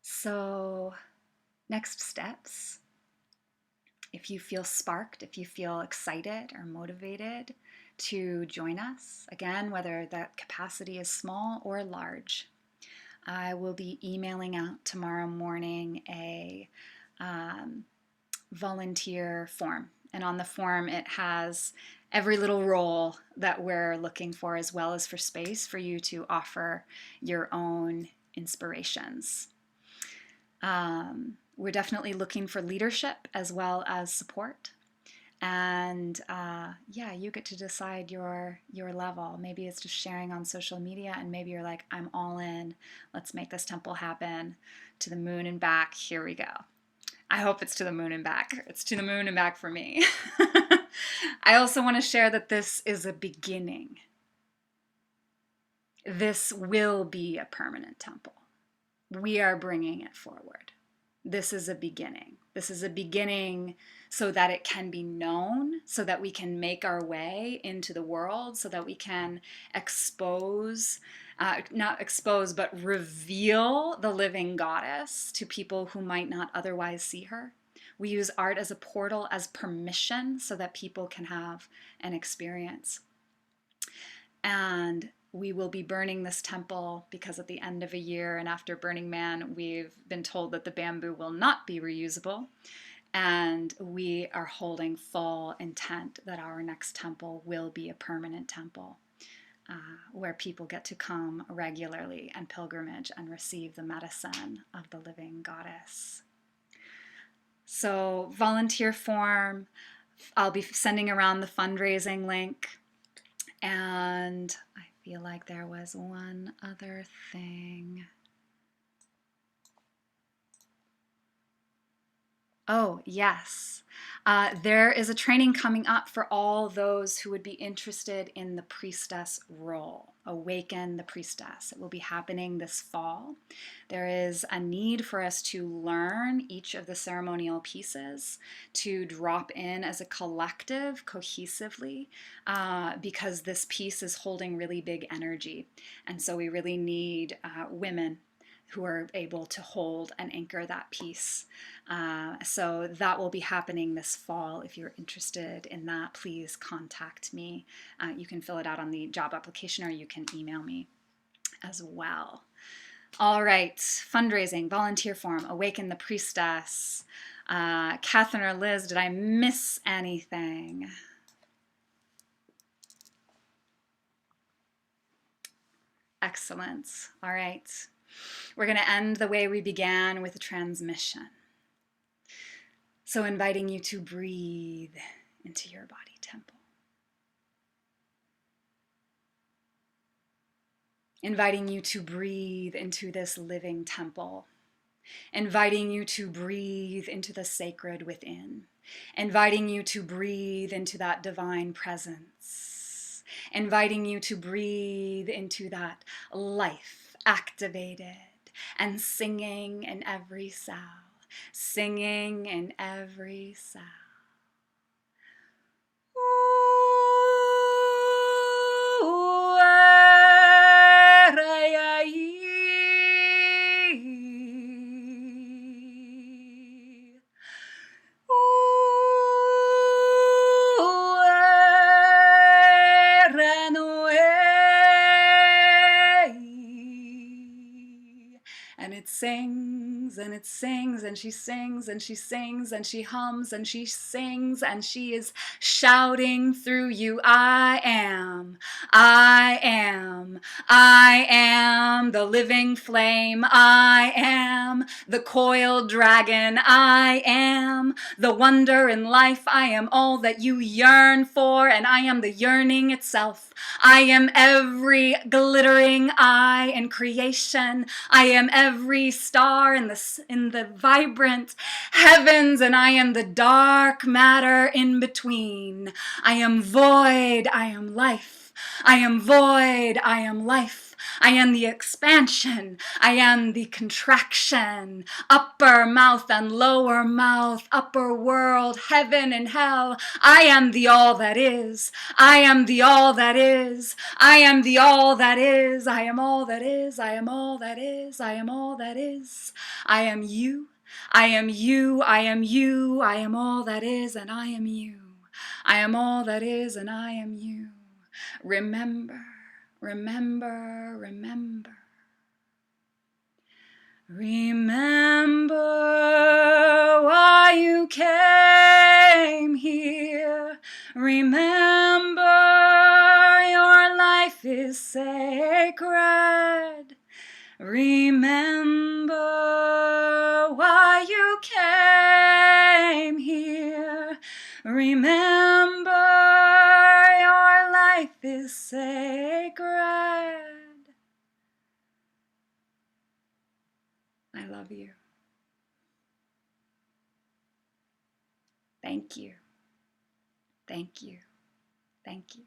So, next steps. If you feel sparked, if you feel excited or motivated to join us, again, whether that capacity is small or large, I will be emailing out tomorrow morning a volunteer form. And on the form, it has every little role that we're looking for, as well as for space for you to offer your own inspirations. We're definitely looking for leadership as well as support. And yeah, you get to decide your level. Maybe it's just sharing on social media, and maybe you're like, I'm all in. Let's make this temple happen. To the moon and back. Here we go. I hope it's to the moon and back. It's to the moon and back for me. I also want to share that this is a beginning. This will be a permanent temple. We are bringing it forward. This is a beginning. This is a beginning so that it can be known, so that we can make our way into the world, so that we can expose, not expose, but reveal the living goddess to people who might not otherwise see her. We use art as a portal, as permission, so that people can have an experience. And we will be burning this temple because at the end of a year and after Burning Man, we've been told that the bamboo will not be reusable. And we are holding full intent that our next temple will be a permanent temple where people get to come regularly and pilgrimage and receive the medicine of the living goddess. So volunteer form, I'll be sending around the fundraising link. And I feel like there was one other thing. Oh, yes. There is a training coming up for all those who would be interested in the priestess role. Awaken the Priestess. It will be happening this fall. There is a need for us to learn each of the ceremonial pieces, to drop in as a collective cohesively, because this piece is holding really big energy. And so we really need women who are able to hold and anchor that piece. So that will be happening this fall. If you're interested in that, please contact me. You can fill it out on the job application, or you can email me as well. All right, fundraising, volunteer form, Awaken the Priestess. Catherine or Liz, did I miss anything? Excellent. All right. We're going to end the way we began with a transmission. So inviting you to breathe into your body temple. Inviting you to breathe into this living temple. Inviting you to breathe into the sacred within. Inviting you to breathe into that divine presence. Inviting you to breathe into that life activated and singing in every cell. Singing in every cell. And it sings and it sings and she sings and she sings and she hums and she sings and she is shouting through you. I am the living flame. I am the coiled dragon. I am the wonder in life. I am all that you yearn for, and I am the yearning itself. I am every glittering eye in creation. I am every star in the vibrant heavens, and I am the dark matter in between. I am void, I am life. I am void, I am life. I am the expansion. I am the contraction. Upper mouth and lower mouth, upper world, heaven and hell. I am the all that is. I am the all that is. I am the all that is. I am all that is. I am all that is. I am all that is. I am you. I am you. I am you. I am all that is, and I am you. I am all that is, and I am you. Remember, remember, remember. Remember why you came here. Remember your life is sacred. Remember why you came here. Remember your life is sacred. I love you. Thank you. Thank you. Thank you.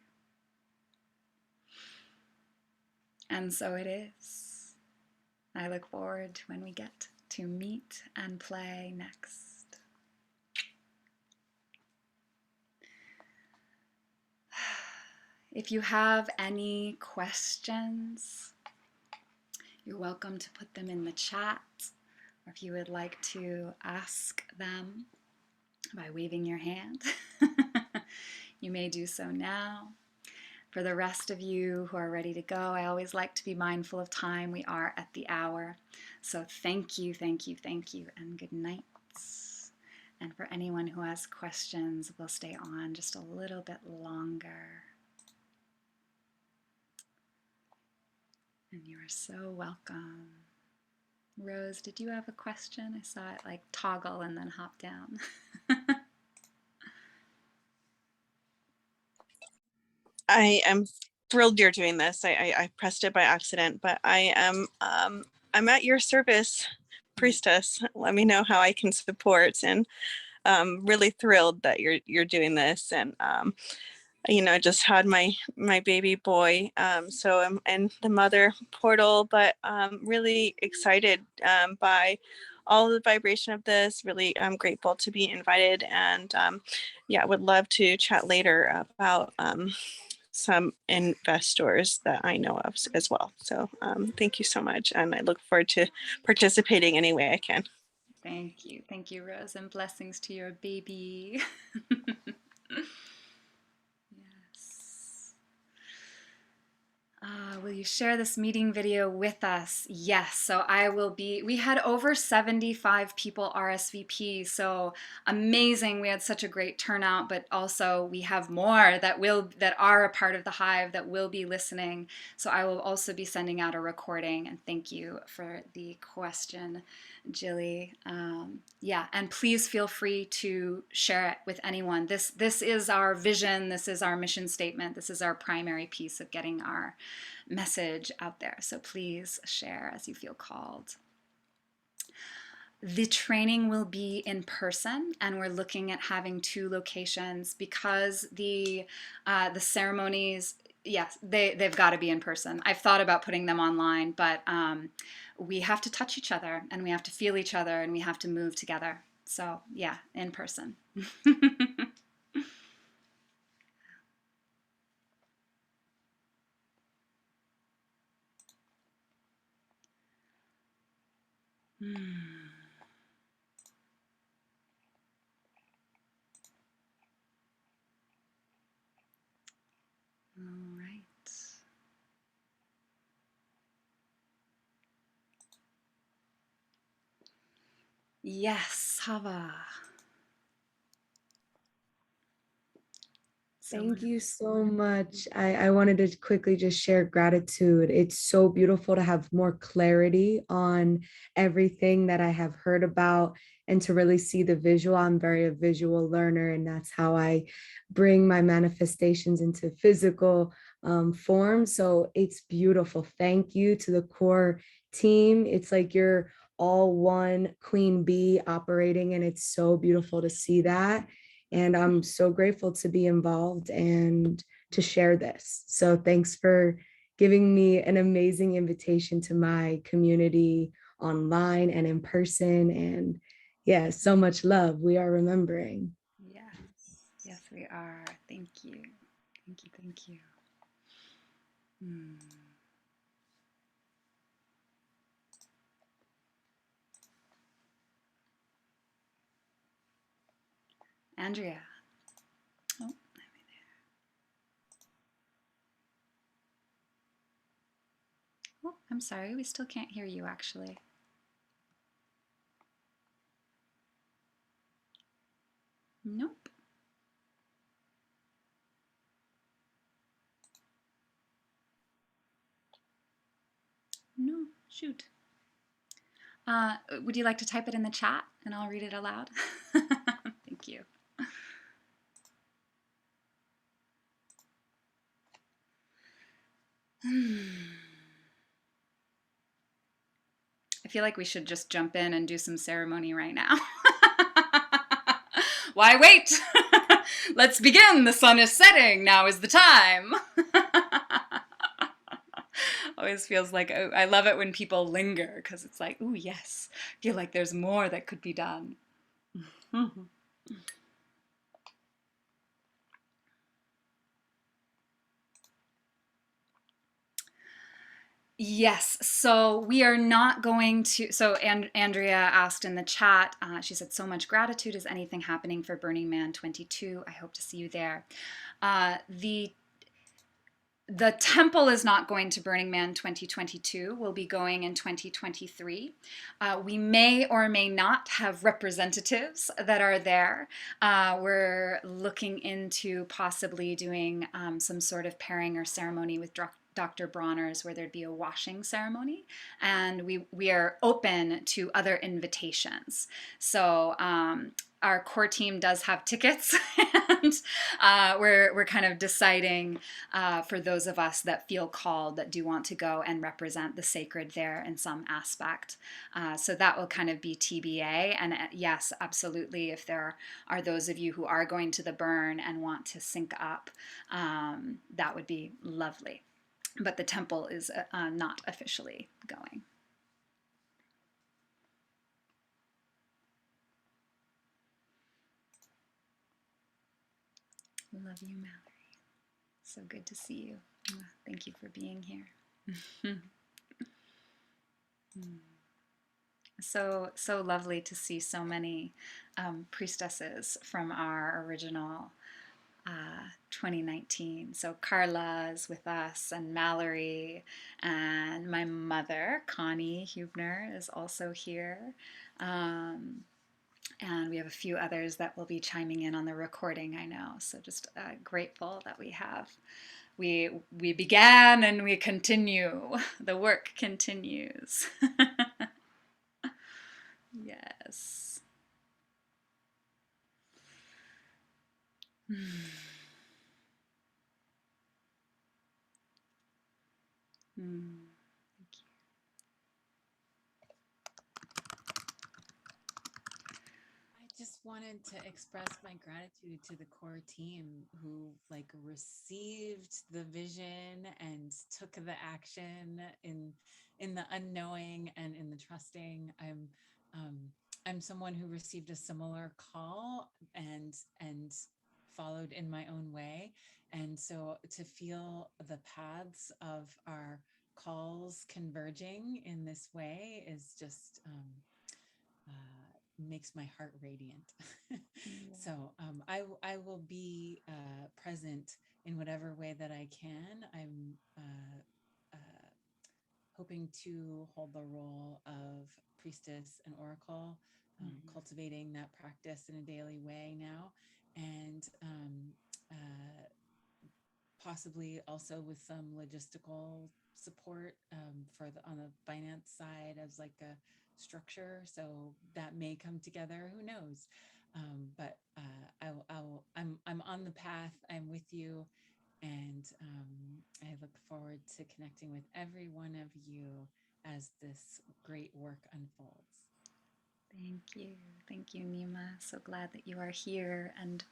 And so it is. I look forward to when we get to meet and play next. If you have any questions, you're welcome to put them in the chat, or if you would like to ask them by waving your hand, you may do so now. For the rest of you who are ready to go, I always like to be mindful of time. We are at the hour. So thank you, thank you, thank you, and good night. And for anyone who has questions, we'll stay on just a little bit longer. And you are so welcome. Rose, did you have a question? I saw it like toggle and then hop down. I am thrilled you're doing this. I pressed it by accident, but I am I'm at your service, priestess. Let me know how I can support, and really thrilled that you're doing this. And you know, I just had my baby boy, so I'm in the mother portal, but really excited by all the vibration of this. Really, I'm grateful to be invited, and yeah, would love to chat later about some investors that I know of as well. So thank you so much, and I look forward to participating any way I can. Thank you, Rose, and blessings to your baby. Yes. Will you share this meeting video with us? Yes, so I will be, we had over 75 people RSVP, so amazing. We had such a great turnout, but also we have more that are a part of the Hive that will be listening. So I will also be sending out a recording, and thank you for the question, Jilly. Yeah, and please feel free to share it with anyone. This is our vision, this is our mission statement, this is our primary piece of getting our message out there. So please share as you feel called. The training will be in person, and we're looking at having 2 locations because the ceremonies, yes, they've got to be in person. I've thought about putting them online, but we have to touch each other, and we have to feel each other, and we have to move together. So yeah, in person. All right. Yes, Hava. Thank you so much. I wanted to quickly just share gratitude. It's so beautiful to have more clarity on everything that I have heard about and to really see the visual. I'm very a visual learner, and that's how I bring my manifestations into physical form. So it's beautiful. Thank you to the core team. It's like you're all one queen bee operating, and it's so beautiful to see that. And I'm so grateful to be involved and to share this. So thanks for giving me an amazing invitation to my community online and in person. And yeah, so much love. We are remembering. Yes, yes, we are. Thank you. Thank you. Thank you. Andrea. Oh, I'm there. Oh, I'm sorry. We still can't hear you, actually. Nope. No, shoot. Would you like to type it in the chat and I'll read it aloud? Thank you. I feel like we should just jump in and do some ceremony right now. Why wait? Let's begin. The sun is setting. Now is the time. Always feels like, oh, I love it when people linger because it's like, ooh, yes. I feel like there's more that could be done. Yes, so we are not going to, so Andrea asked in the chat, she said, so much gratitude. Is anything happening for Burning Man 22? I hope to see you there. The temple is not going to Burning Man 2022. We'll be going in 2023. We may or may not have representatives that are there. We're looking into possibly doing some sort of pairing or ceremony with Dr. Bronner's where there'd be a washing ceremony. And we are open to other invitations. So our core team does have tickets, and we're kind of deciding for those of us that feel called, that do want to go and represent the sacred there in some aspect. So that will kind of be TBA. And yes, absolutely, if there are those of you who are going to the burn and want to sync up, that would be lovely. But the temple is not officially going. Love you, Mallory. So good to see you. Thank you for being here. So lovely to see so many priestesses from our original 2019. So Carla is with us, and Mallory, and my mother, Connie Hubner, is also here. And we have a few others that will be chiming in on the recording, I know. So just grateful that we began and we continue. The work continues. Yes. Thank you. I just wanted to express my gratitude to the core team who like received the vision and took the action in the unknowing and in the trusting. I'm someone who received a similar call and followed in my own way. And so to feel the paths of our calls converging in this way is just makes my heart radiant. So I will be present in whatever way that I can. I'm hoping to hold the role of priestess and oracle, cultivating that practice in a daily way now, and possibly also with some logistical support on the finance side as like a structure. So that may come together. Who knows? But I'm on the path. I'm with you, and I look forward to connecting with every one of you as this great work unfolds. Thank you, Nima. So glad that you are here and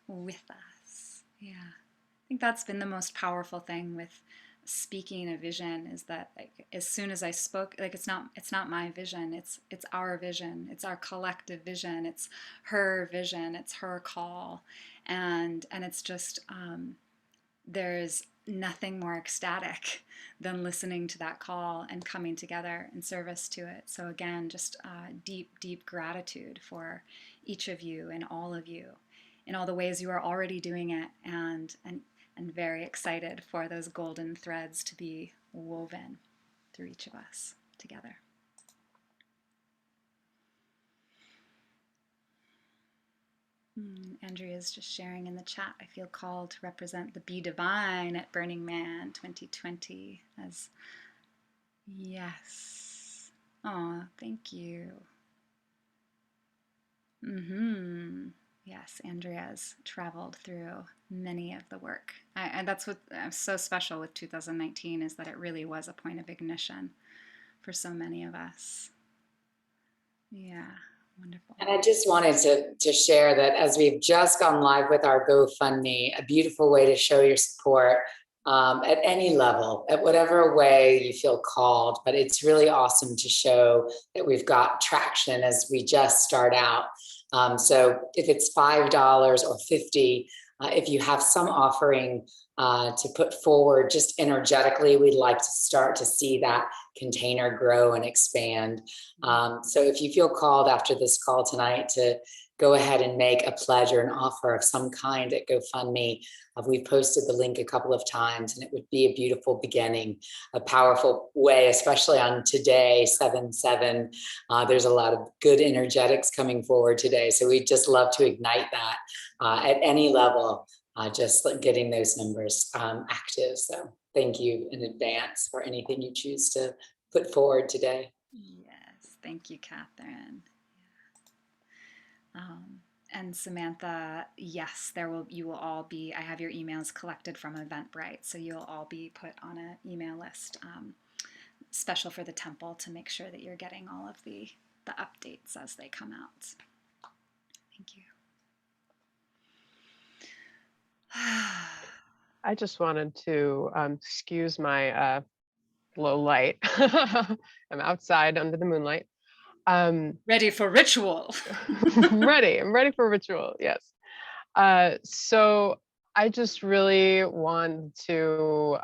with us. Yeah, I think that's been the most powerful thing with speaking a vision, is that like as soon as I spoke, like it's not my vision, it's our vision, it's our collective vision, it's her vision, it's her call, and it's just there's nothing more ecstatic than listening to that call and coming together in service to it. So again, just deep gratitude for each of you and all of you in all the ways you are already doing it, and very excited for those golden threads to be woven through each of us together. Andrea's just sharing in the chat, I feel called to represent the Be Divine at Burning Man 2020 as, yes. Oh, thank you. Yes, Andrea's traveled through many of the work. And that's what's so special with 2019, is that it really was a point of ignition for so many of us. Yeah. Wonderful. And I just wanted to share that as we've just gone live with our GoFundMe, a beautiful way to show your support at any level, at whatever way you feel called. But it's really awesome to show that we've got traction as we just start out. So if it's $5 or $50, if you have some offering to put forward, just energetically, we'd like to start to see that container grow and expand. So if you feel called after this call tonight to go ahead and make a pledge or an offer of some kind at GoFundMe, we've posted the link a couple of times, and it would be a beautiful beginning, a powerful way, especially on today, 7/7. There's a lot of good energetics coming forward today. So we'd just love to ignite that at any level, just like getting those numbers active. So thank you in advance for anything you choose to put forward today. Yes, thank you, Catherine. And Samantha, yes, you will all be, I have your emails collected from Eventbrite, so you'll all be put on an email list special for the temple to make sure that you're getting all of the updates as they come out. Thank you. I just wanted to excuse my low light. I'm outside under the moonlight. Ready for ritual. I'm ready for ritual, yes. So I just really want to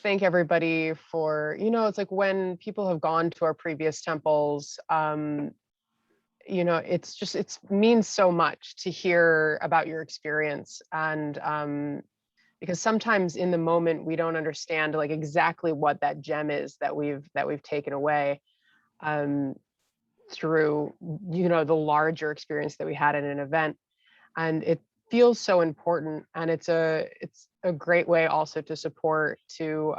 thank everybody for, it's like when people have gone to our previous temples, you know, it means so much to hear about your experience. And because sometimes in the moment we don't understand like exactly what that gem is that we've taken away through, you know, the larger experience that we had at an event. And it feels so important, and it's a great way also to support, to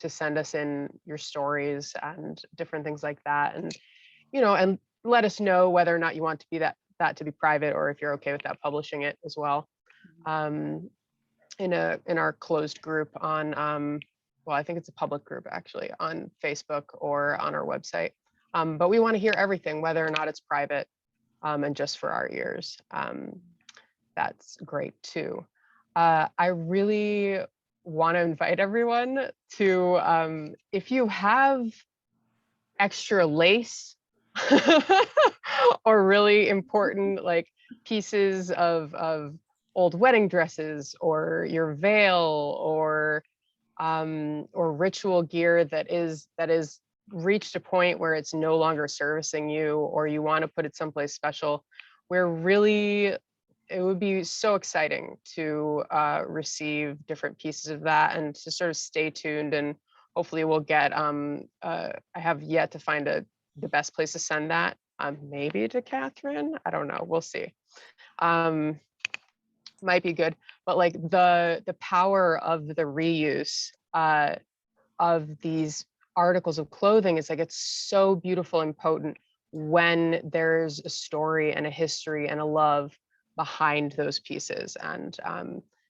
send us in your stories and different things like that, and you know, and let us know whether or not you want to be that to be private, or if you're okay with that publishing it as well. In our closed group on well, I think it's a public group actually on Facebook or on our website. But we want to hear everything, whether or not it's private, and just for our ears. That's great too. I really want to invite everyone to, if you have extra lace or really important like pieces of old wedding dresses, or your veil, or ritual gear that is reached a point where it's no longer servicing you, or you want to put it someplace special, we're really, it would be so exciting to receive different pieces of that, and to sort of stay tuned, and hopefully we'll get I have yet to find the best place to send that, maybe to Catherine, I don't know, we'll see. Might be good, but like the power of the reuse of these articles of clothing is like, it's so beautiful and potent when there's a story and a history and a love behind those pieces, and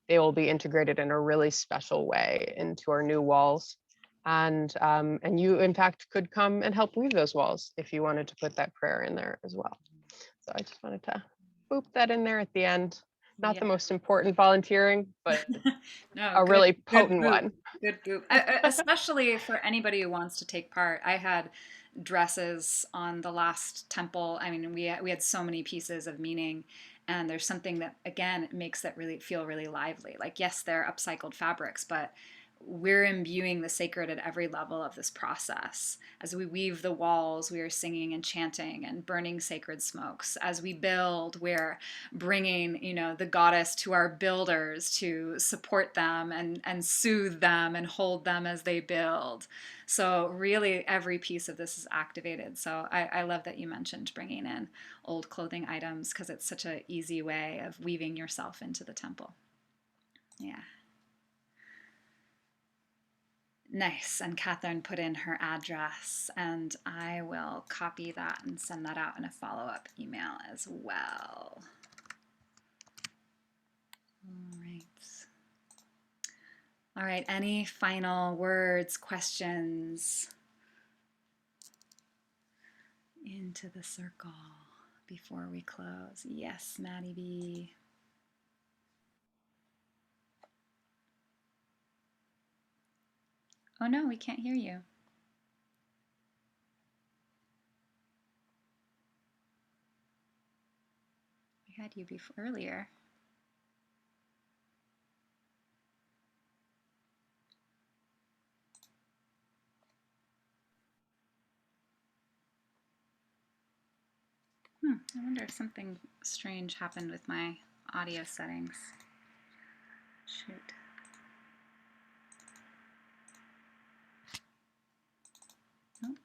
they will be integrated in a really special way into our new walls. And you in fact could come and help weave those walls if you wanted to put that prayer in there as well. So I just wanted to boop that in there at the end. Not the most important volunteering, but No, a really potent boop, one. good boop. Especially for anybody who wants to take part. I had dresses on the last temple. I mean, we had so many pieces of meaning, and there's something that again makes that really feel really lively. Like, yes, they're upcycled fabrics, but we're imbuing the sacred at every level of this process. As we weave the walls, we are singing and chanting and burning sacred smokes. As we build, we're bringing, you know, the goddess to our builders to support them and soothe them and hold them as they build. So really every piece of this is activated. So I love that you mentioned bringing in old clothing items, because it's such an easy way of weaving yourself into the temple. Yeah. Nice. And Catherine put in her address, and I will copy that and send that out in a follow-up email as well. All right. All right. Any final words, questions? Into the circle before we close. Yes, Maddie B. Oh no, we can't hear you. We had you before earlier. I wonder if something strange happened with my audio settings. Shoot. Nope.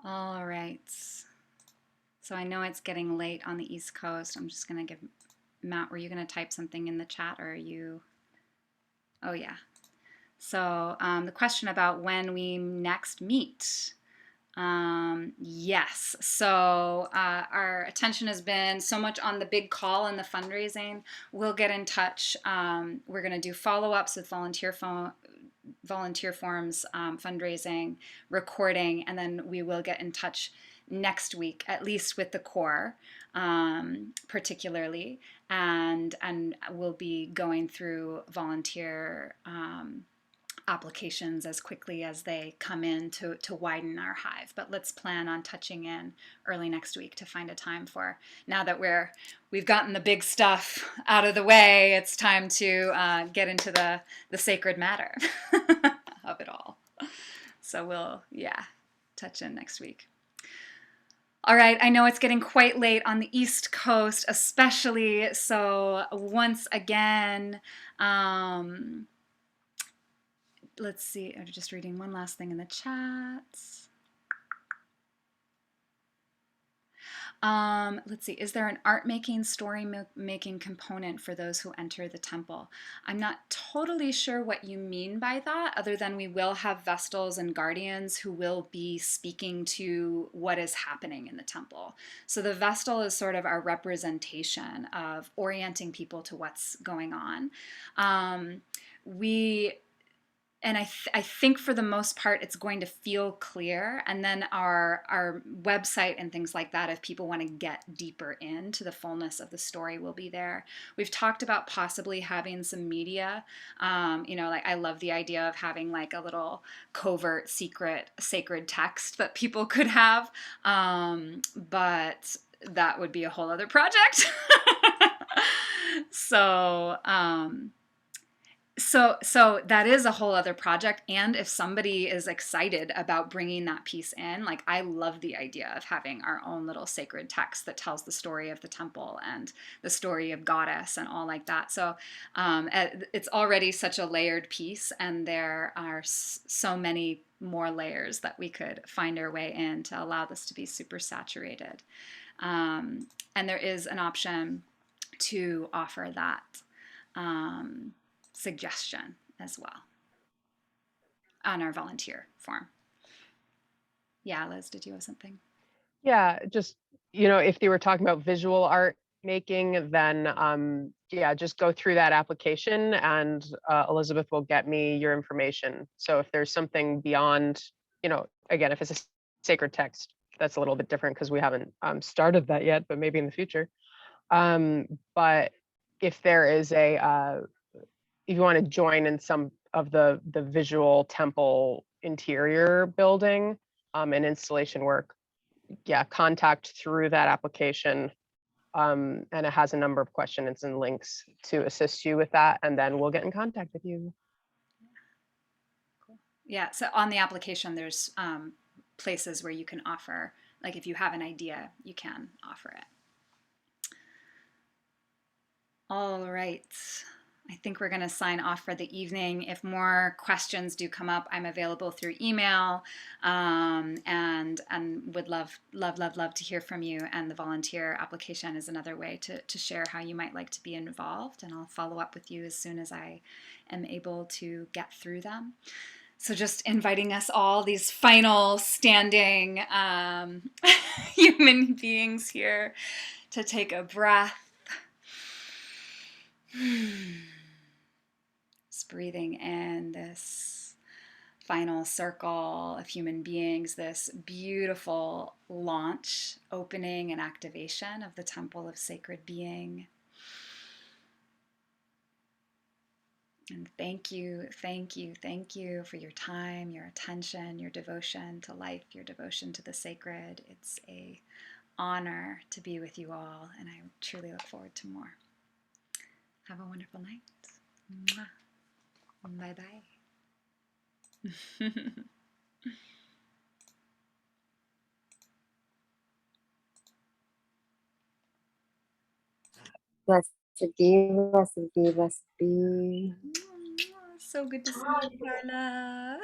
All right. So I know it's getting late on the East Coast. I'm just going to give Matt, were you going to type something in the chat, or are you? Oh, yeah. So the question about when we next meet. Yes. So our attention has been so much on the big call and the fundraising. We'll get in touch. We're going to do follow-ups with volunteer forms, fundraising, recording, and then we will get in touch next week, at least with the core, particularly, and we'll be going through volunteer applications as quickly as they come in to widen our hive. But let's plan on touching in early next week to find a time for, now that we've gotten the big stuff out of the way, it's time to get into the sacred matter of it all. So we'll, touch in next week. All right, I know it's getting quite late on the East Coast, especially. So once again, let's see, I'm just reading one last thing in the chat. Let's see, is there an art making, story making component for those who enter the temple? I'm not totally sure what you mean by that, other than we will have Vestals and Guardians who will be speaking to what is happening in the temple. So the Vestal is sort of our representation of orienting people to what's going on. I think for the most part, it's going to feel clear. And then our website and things like that, if people want to get deeper into the fullness of the story, will be there. We've talked about possibly having some media. Like I love the idea of having like a little covert, secret, sacred text that people could have. But that would be a whole other project. So that is a whole other project. And if somebody is excited about bringing that piece in, like I love the idea of having our own little sacred text that tells the story of the temple and the story of Goddess and all like that. So it's already such a layered piece, and there are so many more layers that we could find our way in to allow this to be super saturated. And there is an option to offer that suggestion as well on our volunteer form. Yeah, Liz, did you have something? Yeah, just, if they were talking about visual art making, then just go through that application and Elizabeth will get me your information. So if there's something beyond, again, if it's a sacred text, that's a little bit different because we haven't started that yet, but maybe in the future. But if there is if you want to join in some of the visual temple interior building and installation work, contact through that application. And it has a number of questions and links to assist you with that, and then we'll get in contact with you. Cool. Yeah, so on the application, there's places where you can offer, like if you have an idea, you can offer it. All right. I think we're going to sign off for the evening. If more questions do come up, I'm available through email, and would love to hear from you. And the volunteer application is another way to share how you might like to be involved. And I'll follow up with you as soon as I am able to get through them. So just inviting us all, these final standing human beings here, to take a breath. Just breathing in this final circle of human beings, this beautiful launch, opening, and activation of the Temple of Sacred Being. And thank you for your time, your attention, your devotion to life, your devotion to the sacred. It's an honor to be with you all, and I truly look forward to more. Have a wonderful night. Mwah. Bye-bye. Blessed be, blessed be, blessed be. So good to see you, Carla.